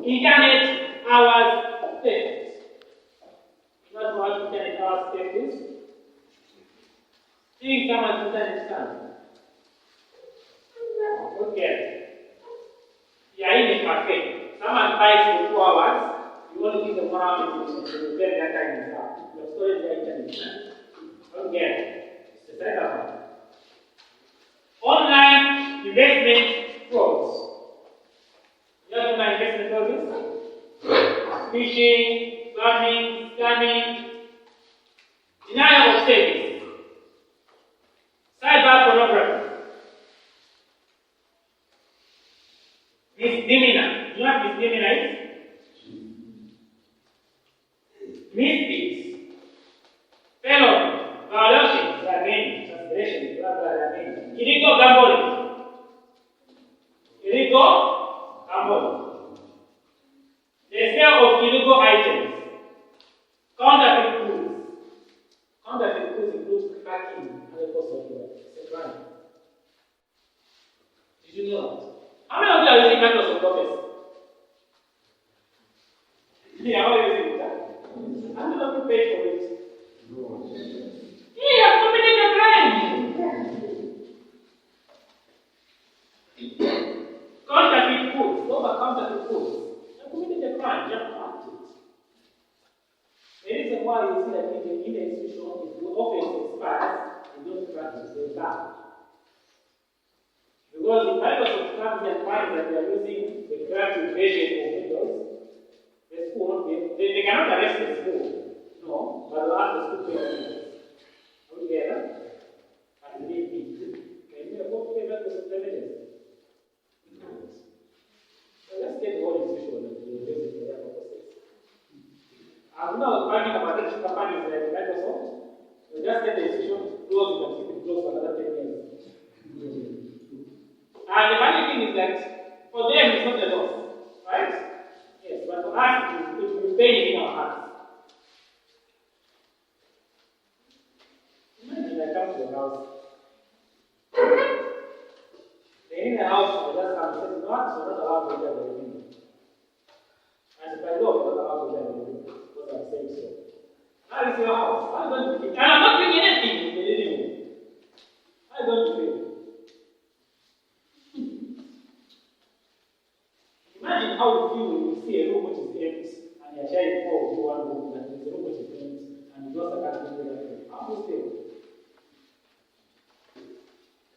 internet hours theft. You know what internet hours theft is? Stealing someone's internet stand. Okay. You are in a cafe. Someone buys for 2 hours. You want to give them 1 hour to get that time is up. Your storage is internet. Okay. It's the second one. Online investment frauds. You know what online investment fraud is? Phishing, spamming, scamming, denial of service, cyber pornography, misdemeanor. You know what misdemeanor is? Misdeeds, felony, violations, there are many, transgressions, there are many. Illegal gambling. Illegal gambling. The sale of illegal items. Counterfeit goods. Counterfeit goods includes cracking and the cost of goods. It's a crime. Did you know that? How many of you are using Microsoft Office? Yeah, how are you using that? How many of you paid for it? Yeah, you have committed a crime. Counterfeit goods, over counterfeit goods. You have committed a crime, you have to act it. The reason why you see that in the institution, if the offense expires, and don't practice the back. Because if Microsoft comes and finds that they are using the creative version of Windows, the school, they cannot arrest the school. No, but they'll ask the school to pay the together. And leave me. Can you afford to pay Microsoft images? So let's get the whole institution and use it for their purposes. I'm not arguing about the companies like Microsoft. We just get the institution closed and keep it closed for another 10 years. And the funny thing is that for them it's not a loss, right? Yes, but for us it will stay in our hearts. Imagine I come to your house. They're in the house, I just come and say, no, you're not allowed to enter the window. And if I know you're not allowed to enter the window, because I'm saying so. That is your house. I'm going to feel. And I'm not doing anything in the living room. I'm going to feel. Imagine how you feel when you see a room which is empty and you're sharing four of you one room and there's a room which is empty and you just can't do that. How do you feel?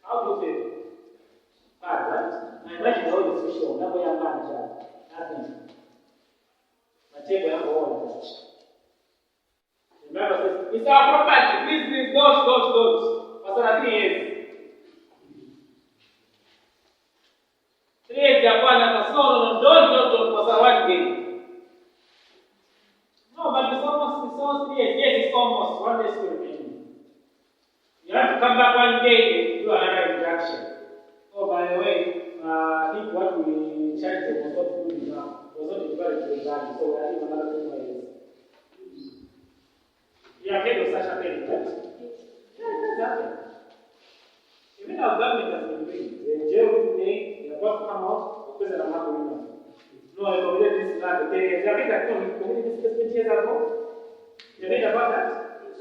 How do you feel? Bad, right? Now imagine all the social, never young man, nothing. My table, I'm all like that. The member says, it's our property, please, don't. Pastor, 3 years. 3 years, no, don't, Pastor, 1 day. No, but it's almost 3 years. Yes, it's almost 1 day still remaining. You have to come back 1 day and do another introduction. Oh, by the way, I think what we charged them was not good enough. It was not divided to the value, so we are giving another 2 more years. You are afraid of such a thing, right? Yeah, it does happen. Even our government has been doing it. They're in jail today, they're about to come out, because they're not doing it. No, I committed this land, they are better, no, we committed this 20 years ago. You read about that?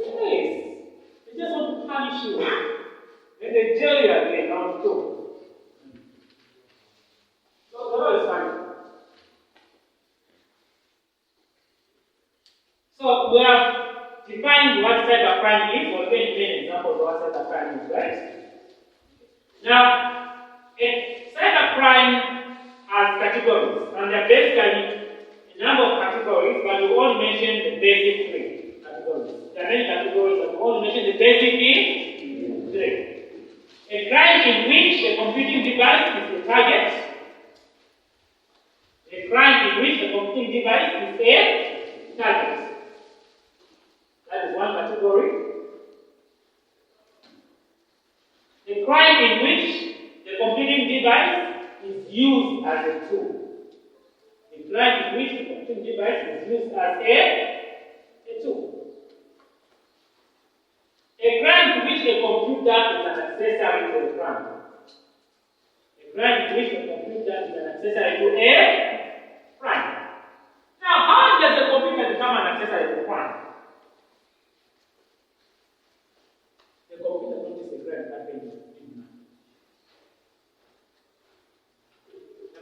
Yes. They just want to punish you. Then they jail you again, round 2. So the law is fine. So we have defined what cybercrime is, or many examples of what cybercrime is, right? Now, cybercrime has categories, and there are basically a number of categories, but we only mention the basic 3 categories. There are many categories, but we only mention the basic 3. A crime in which the computing device is the target. A crime in which the computing device is a target. That is one category. A crime in which the computing device is used as a tool. A crime in which the computing device is used as a tool. A crime in which the computer is an accessory to a crime. A crime in which the computer is an accessory to a crime. Now, how does the computer become an accessory to a crime? The computer notices the crime happening in mind.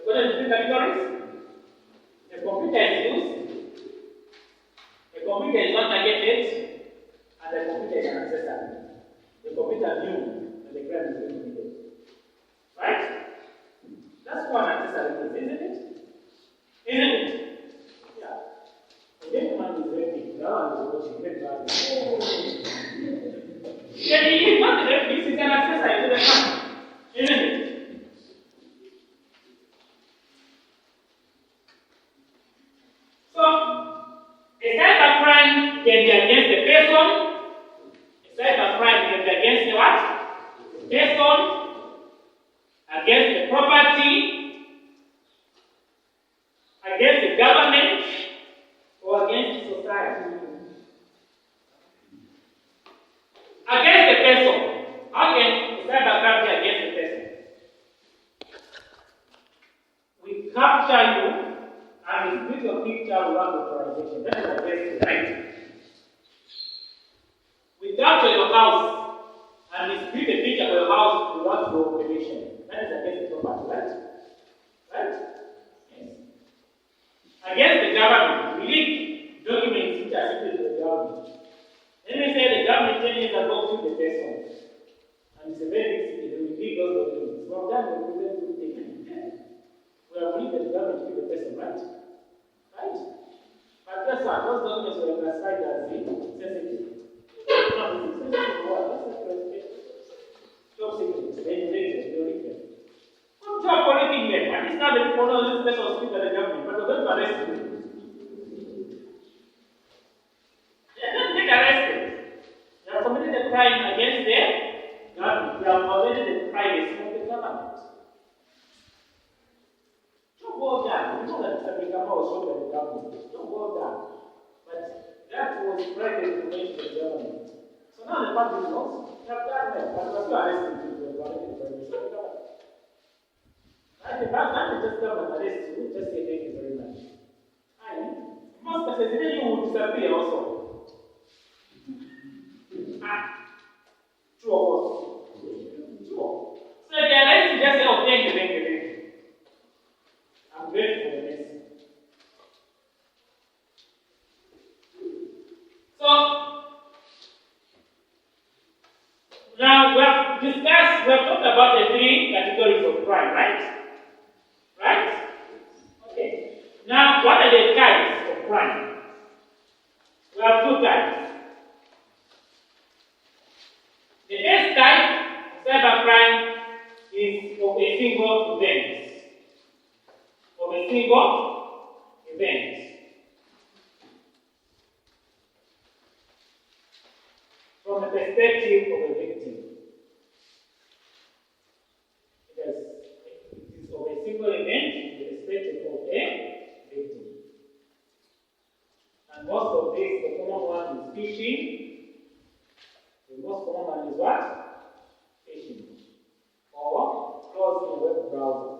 What are the 3 categories? The computer is used, the computer is not targeted, and the computer is an accessory. The computer knew that the crime is being committed. Right? That's what an accessory is, isn't it? Isn't it? Yeah. The gentleman is very big. That one is watching. Then he is not the this is an accessory to the crime. Isn't it? So, a cybercrime can be against the person. A cybercrime can be against the what? The person, against the property, against the government, or against the society. Against the person. How can a cybercrime be against the person? We capture you and we put your picture without authorization. That is against the right. We capture your house and we split a picture of your house without your permission. That is against the property, right? Right? Yes. Against the government, we leak documents which are secret to the government. Let me say the government 10 years ago took the person. And it's a very big city. We need those documents. From that, we will be able to take it. We have believed that the government to be the person, right? Right? But guess what? Those documents were classified as sensitive. No, sensitive what? That's a classification. Job secrets. Regulated. Not job for anything yet. And it's not the people know this person was speaking to the government, but we're going to arrest you. They are not get arrested. They have committed a crime against their government. They have violated the privacy of the government. Don't go down. You know that Pelekamoyo was shot by the government. Don't go down. But that was private information of the government. So now the public knows. They have done well. But we're still arresting people who have violated the privacy of the government. I think that's just come and arrest you. Just say thank you very much. And most of the time you will disappear also. True or false? True. So if they arrest you, just say, oh, thank you. I'm grateful for this. So, now we have talked about the three categories of crime, right? Right? Okay. Now, what are the types of crime? We have two types. The first type of cybercrime is of a single event. Of a single event. From the perspective of a victim. Because it is of a single event from the perspective of a victim. And most of this, the common one is phishing. The most common one is what? Phishing. Or closing a web browser.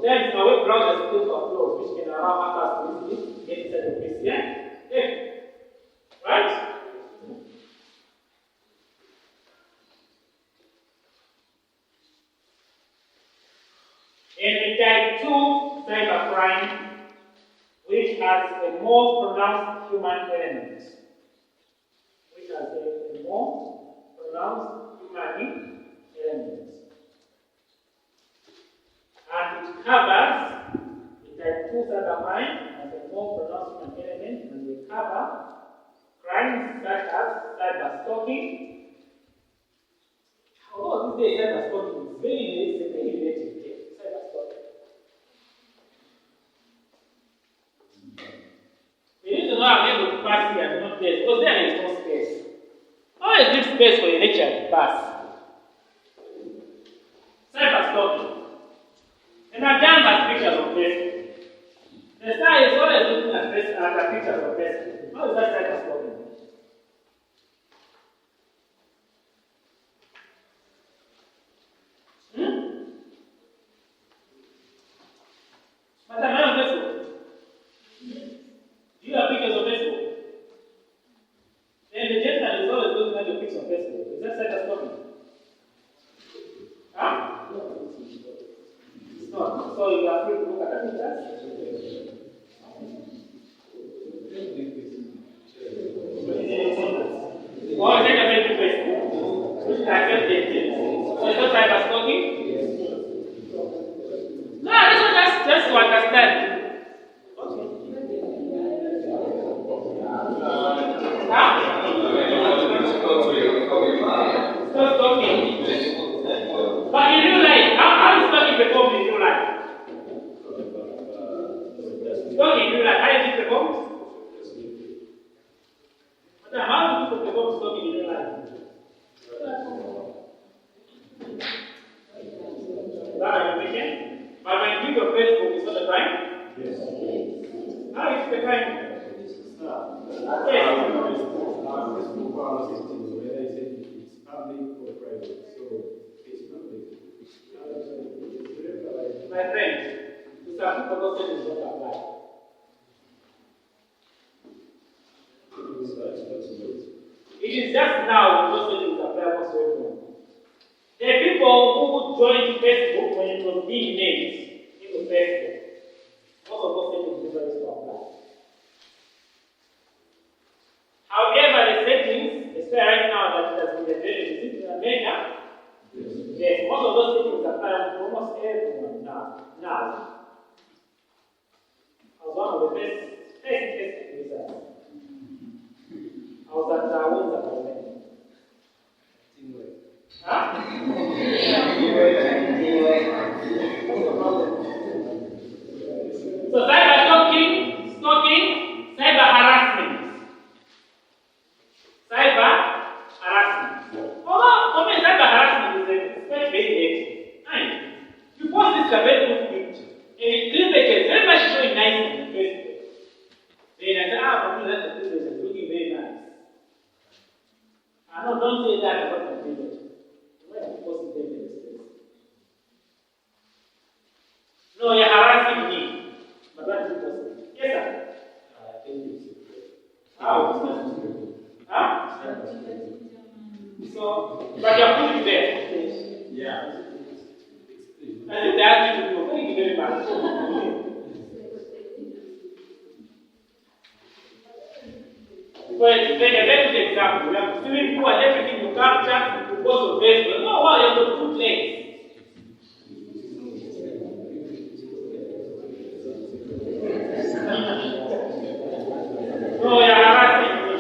Then a web browser is still closed, which can allow hackers to easily get inside the PC. Yeah? Right? And the type 2 cybercrime, which has a more pronounced human element. And it covers the type 2 cybercrime as a more pronounced human element, and we cover crimes such as cyber stalking. Although this day cyber stalking is very related to cyber stalking. We need to know how able to pass here and not there, because there is no space. Always leave space for a lecture to pass. Cyber stalking. And I've done that pictures of Facebook. The star is always looking at the pictures of Facebook. How is that cyber stalking? But am I on Facebook? Do you have pictures of Facebook? Then the gentleman is always looking at your pictures of Facebook. Is that cyber stalking? Huh? It's not. So you are free to look at the pictures. Or is it a very Facebook? Which is accepted. So is that cyber stalking? No, this one just to understand. Stop talking. But in real life, how is talking performed in real life? Talking in real life, how is it performed? But how do people perform talking in real life? Is that an information? But when you do your Facebook, it's not a crime? Yes. How is it a crime? Yes. Facebook policy is whether it's public or private, so it's not My friend, to some people don't say it does not apply. It is just now we don't say it apply whatsoever. The people who joined Facebook when it was being named into Facebook, most of those things never used to apply. However, the settings, especially right now, something that the privilege is looking very nice. No, don't say that about the privilege. Why are you supposed to take this place? No, you're harassing me. But that's impossible. Yes, sir. I think it's How? Huh? So, but you're putting it there. yeah. I think they asked you to do. Thank you very much. For a very good example, we have swimming pool and everything you capture, you go to baseball. No, wow, you have to put legs. No, you're harassing me.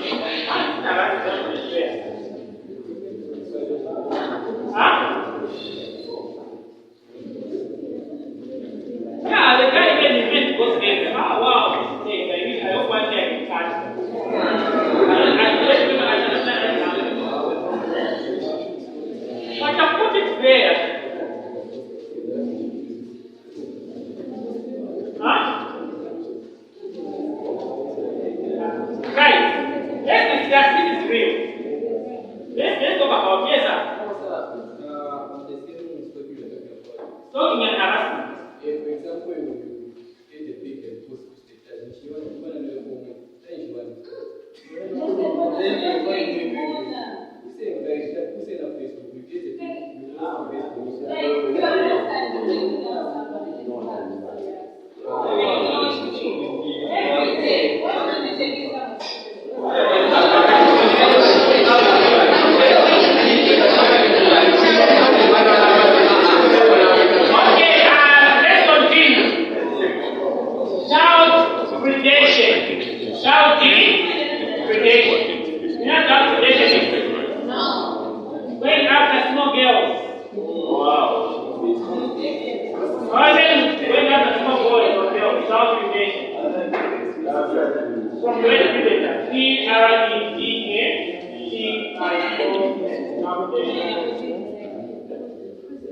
I'm harassing me. Huh? Yeah, the guy made me meant to go to baseball. Oh, wow, this is I hope one day I can catch him. But I put it there. Huh? Guys, let's discuss this is real. Let's talk about yes, sir. Talking and harassment. If, for example, you get a pic and post status, you want to know the moment, then you want to then you're going to you say, guys, who say on Facebook, you get a pic, you post on Facebook,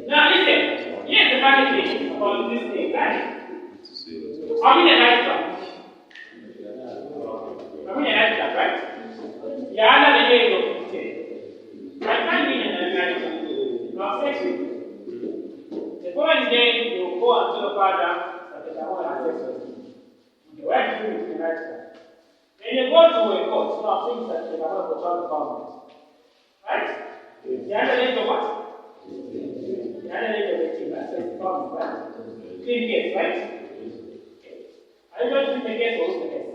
Now listen, here's the funny thing about this thing, right? I'm in a nightclub. Right? Yeah, I'm not a day of I can't be in a nightclub. You have sex with me. The following day, you go and tell your father that I want to have sex with you. Okay, why do you do it in a nightclub? Then you go to a court, you have things that they cannot control the government. Right? The other leg of what? The other leg of the team, that's the government, right? Clean case, right? Okay. Are you going to win the case or lose the case?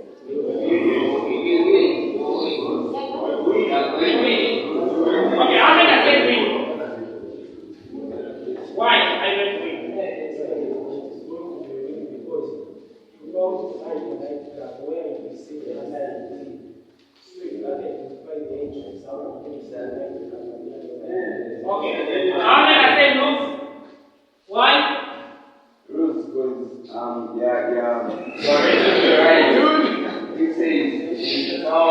Okay, how many I said win? Why I went win? Okay, how many I said lose? Why? Lose because it says now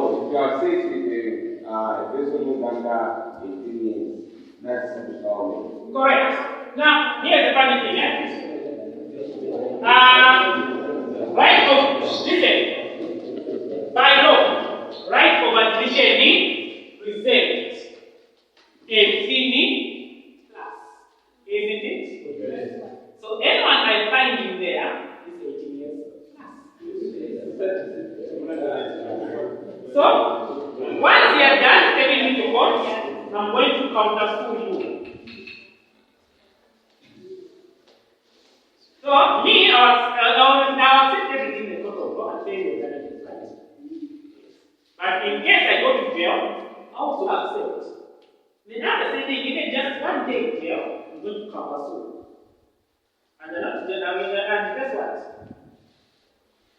if you have sex with a person who's under 18 years, that's sexual. Correct. Now, here's the funny thing, right of, listen, by law, right of admission is reserved 18 plus, isn't it? So anyone I find in there is 18 years plus. So, once you are done taking me to court, I'm going to counter-sue you. So, me, I'll accept everything in the court of law and say you're going to be right. But in case I go to jail, I also accept. Then after saying, even just one day in jail, I'm going to counter-sue. And then after that, and guess what?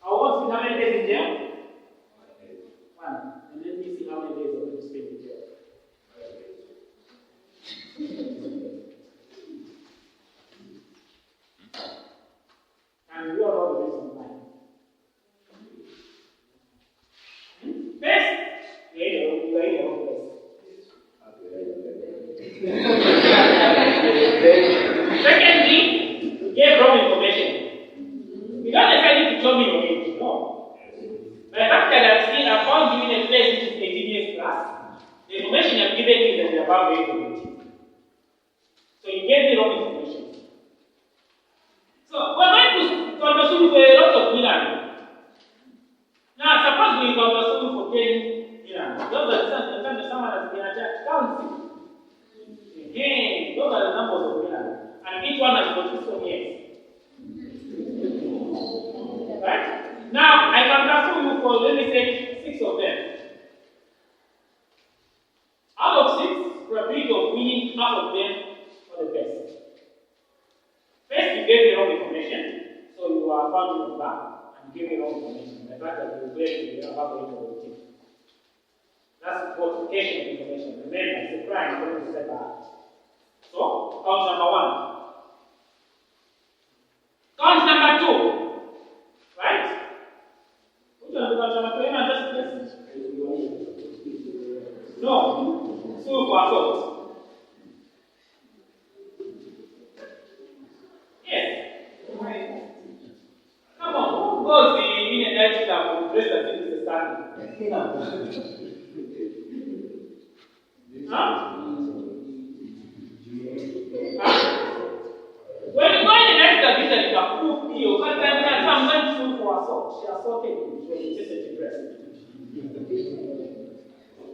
I want to see how many days in jail? One. And let me see how many days I'm going to spend in jail. And we all know the reason why. First, you are in your own place. Secondly, you gave wrong information. You don't necessarily need to tell me your age, no. But after that, have it. So you gave me wrong information. So we're going to understand for a lot of e-learning. Now, suppose we understand for 10 e-learning. Those are the times someone has been attacked counting. Again, those are the numbers of e-learning. And each one has got its own years. Right? Now, I can transfer you for, let me say, 6 of them. Out of 6, probability of winning half of them for the best. First, you gave me wrong information, so you are found in the back and gave me wrong information. The fact that you gave me half of it. That's falsification of information. Remember, it's a crime, don't you say that. So, count number 1. Count number 2. Right? Which one is count number 2? No. Sue for assault. Yes. Come on, who goes in a night that will dress as if it's a standing? Huh? When you go in the night that you can prove me, or I'm going to sue for assault. She assaulted you. She was just a dress.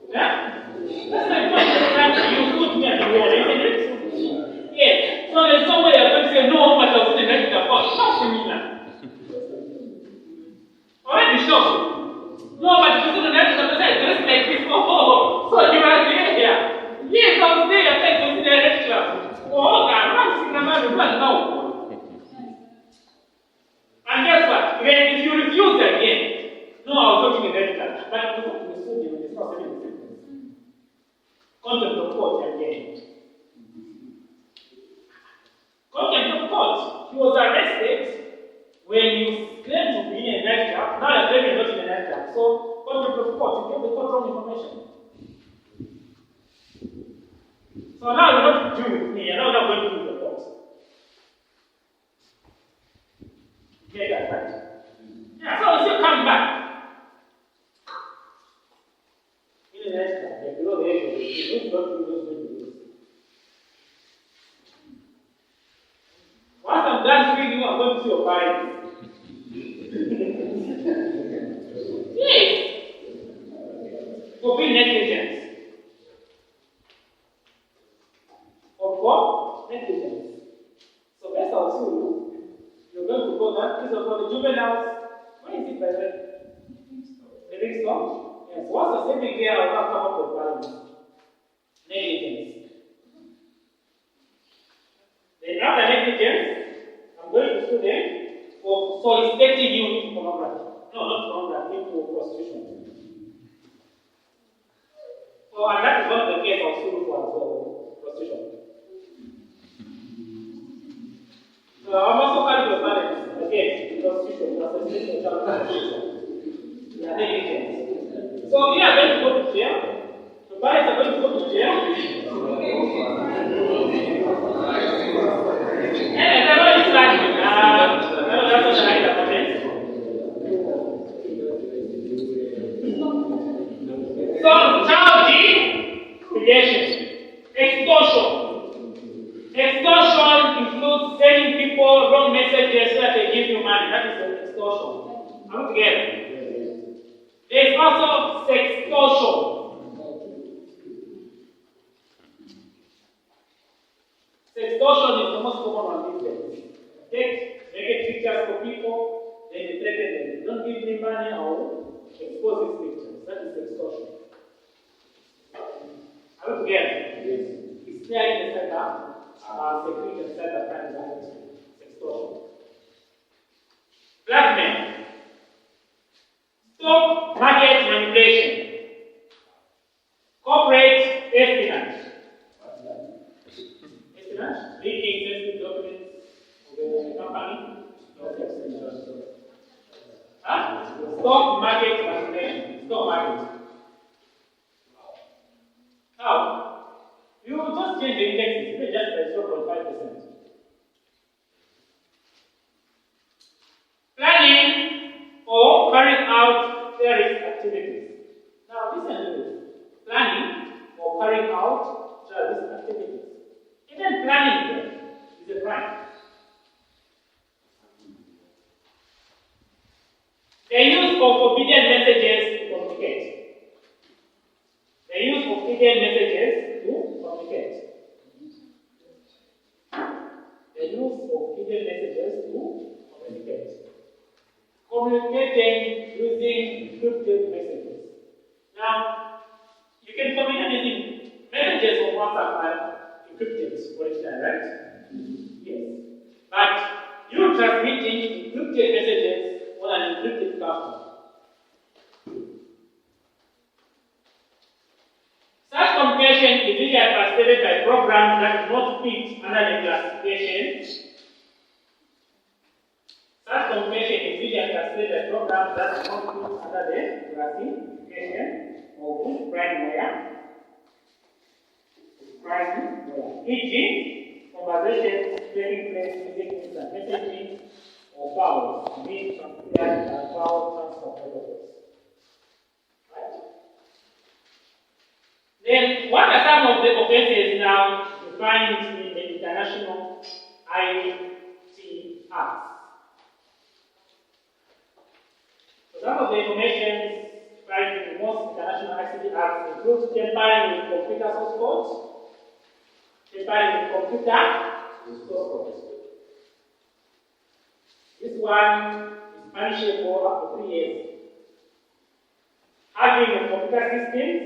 Yeah? That's my point of time you put me at the wall, isn't it? Yes. So there's no way you're going to say, no, but I was in the next report. Not similar. Already shocked. No, but if you go to the next report, I dress like this. Oh, so you are here. Yes, I was there. I said, go to the next class. Oh, I'm not seeing a man now. And guess what? If you refuse again, no, I was not in the next class. But if you go to the studio, it's not saying the same. Contempt of court again. Contempt of court. He was arrested when you claimed to be in a nightclub. Now you're claiming not in a nightclub. So, contempt of court, you gave the court wrong information. So now you're not dealing with me, you're now not going to do the court. You get that, right? Yeah, so you still come back. In a nightclub, you're below the age of 18. Don't do those. Once I'm done speaking, I'm going to see your parents. Yes. For being negligent. Of what? Negligence. So best I'll see you. You're going to go down. This is for the juveniles. Where is it by the way? Living store? Yes. Once the same thing here, I'll not come up with balance. Negligence. Then after negligence, I'm going to sue them for soliciting you into pornography. No, not pornography, into prostitution. So, and that is one of the cases I'll sue for as well, prostitution. So, I'm also calling your parents again, prostitution, association, child prostitution. They are negligent. So, we are going to go to jail. The parents are going to go to jail. And I know it's like, that's what I like about it. So, child predation, extortion. Extortion includes sending people wrong messages so that they give you money. That is extortion. Are we together? There is also sextortion. Sextortion is the most common one these days. Take pictures for people, then you threaten them. Don't give me money, I will expose these pictures. That is sextortion. Are we together? Yes. It's there in the center. Security and cyber crimes are extortion. Blackmail. Stock market manipulation. Corporate espionage. Espionage? Leaking sensitive documents of the company. Stock market manipulation. Stock market. Now, you just change the index, it's just by 0.5%. Planning or carrying out terrorist activities. Now, listen to this. Planning or carrying out encrypted messages. Now, you can communicate using messages on WhatsApp are encrypted originally, right? Yes. But you transmitting encrypted messages on an encrypted platform. Such communication is usually facilitated by programs that do not fit under the classification. Such communication is usually facilitated by programs that do not fit under the classification of primeware. E.g., conversations taking place using instant messaging or files being transferred by file transfer protocols. Right? Then, what are some of the offenses now defined in the International ICT Acts? So some of the information defined in most international ICT Acts includes tampering with computer source codes, tampering with computer source codes. This one is punishable up to 3 years. Hacking with computer systems,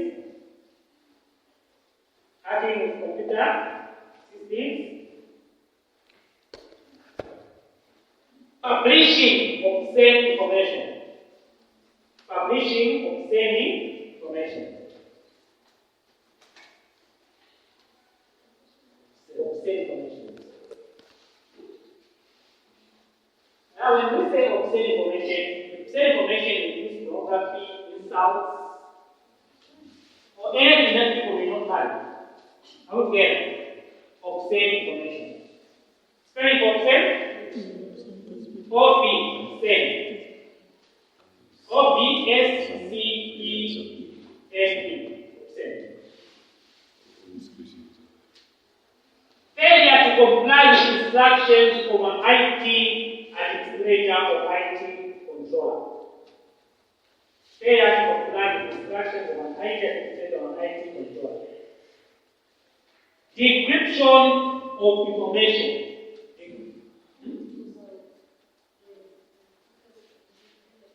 hacking with computer systems, publishing obscene information, publishing obscene information. Obscene information. Now, when we say obscene information includes pornography, insults, or anything that people may not like. I would get obscene information. Spelling for obscene? O-B, obscene. O-B-S-C-E-N-E, obscene. Failure to comply with instructions from an IT administrator or IT controller. Failure to comply with instructions from an IT administrator or an IT controller. Decryption of information.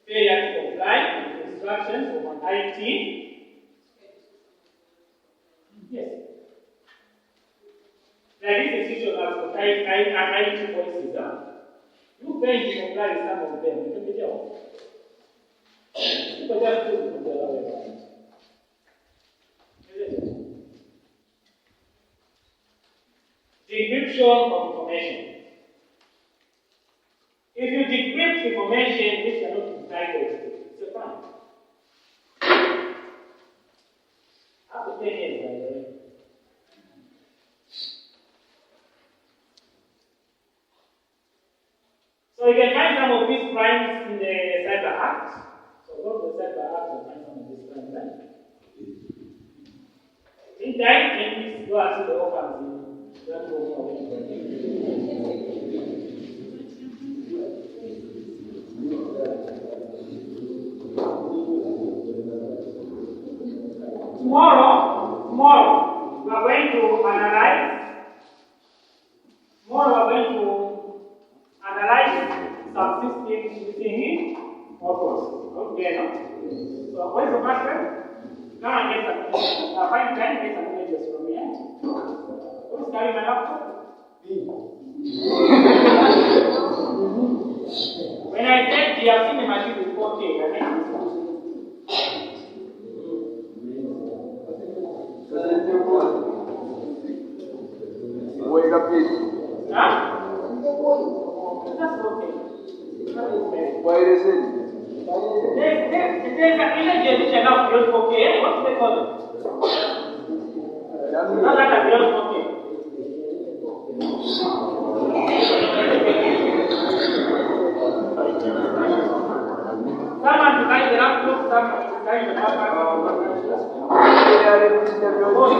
Failure to comply with instructions from an IT. Yes. Like this institution has got IT policies. You fail to comply with some of them, you can be jailed. People just do it the other way around. Decryption of information. If you decrypt information which cannot be entitled to, it's a crime. Up to 10 years, by the way. So you can find some of these crimes in the Cyber Act. So go to the Cyber Act and find some of these crimes, right? Meantime, please go and see the orphans in that room. Tomorrow, we are going to analyze subsystems within orphans. Okay, no? So, what is the first step? Come and get some find time, get some images from here. Who's carrying my laptop? When I said you have seen the machine with 4K, I mean, Wake up, please. huh? That's okay. Why is it? There's an image which are now built 4K. What's the color? Not like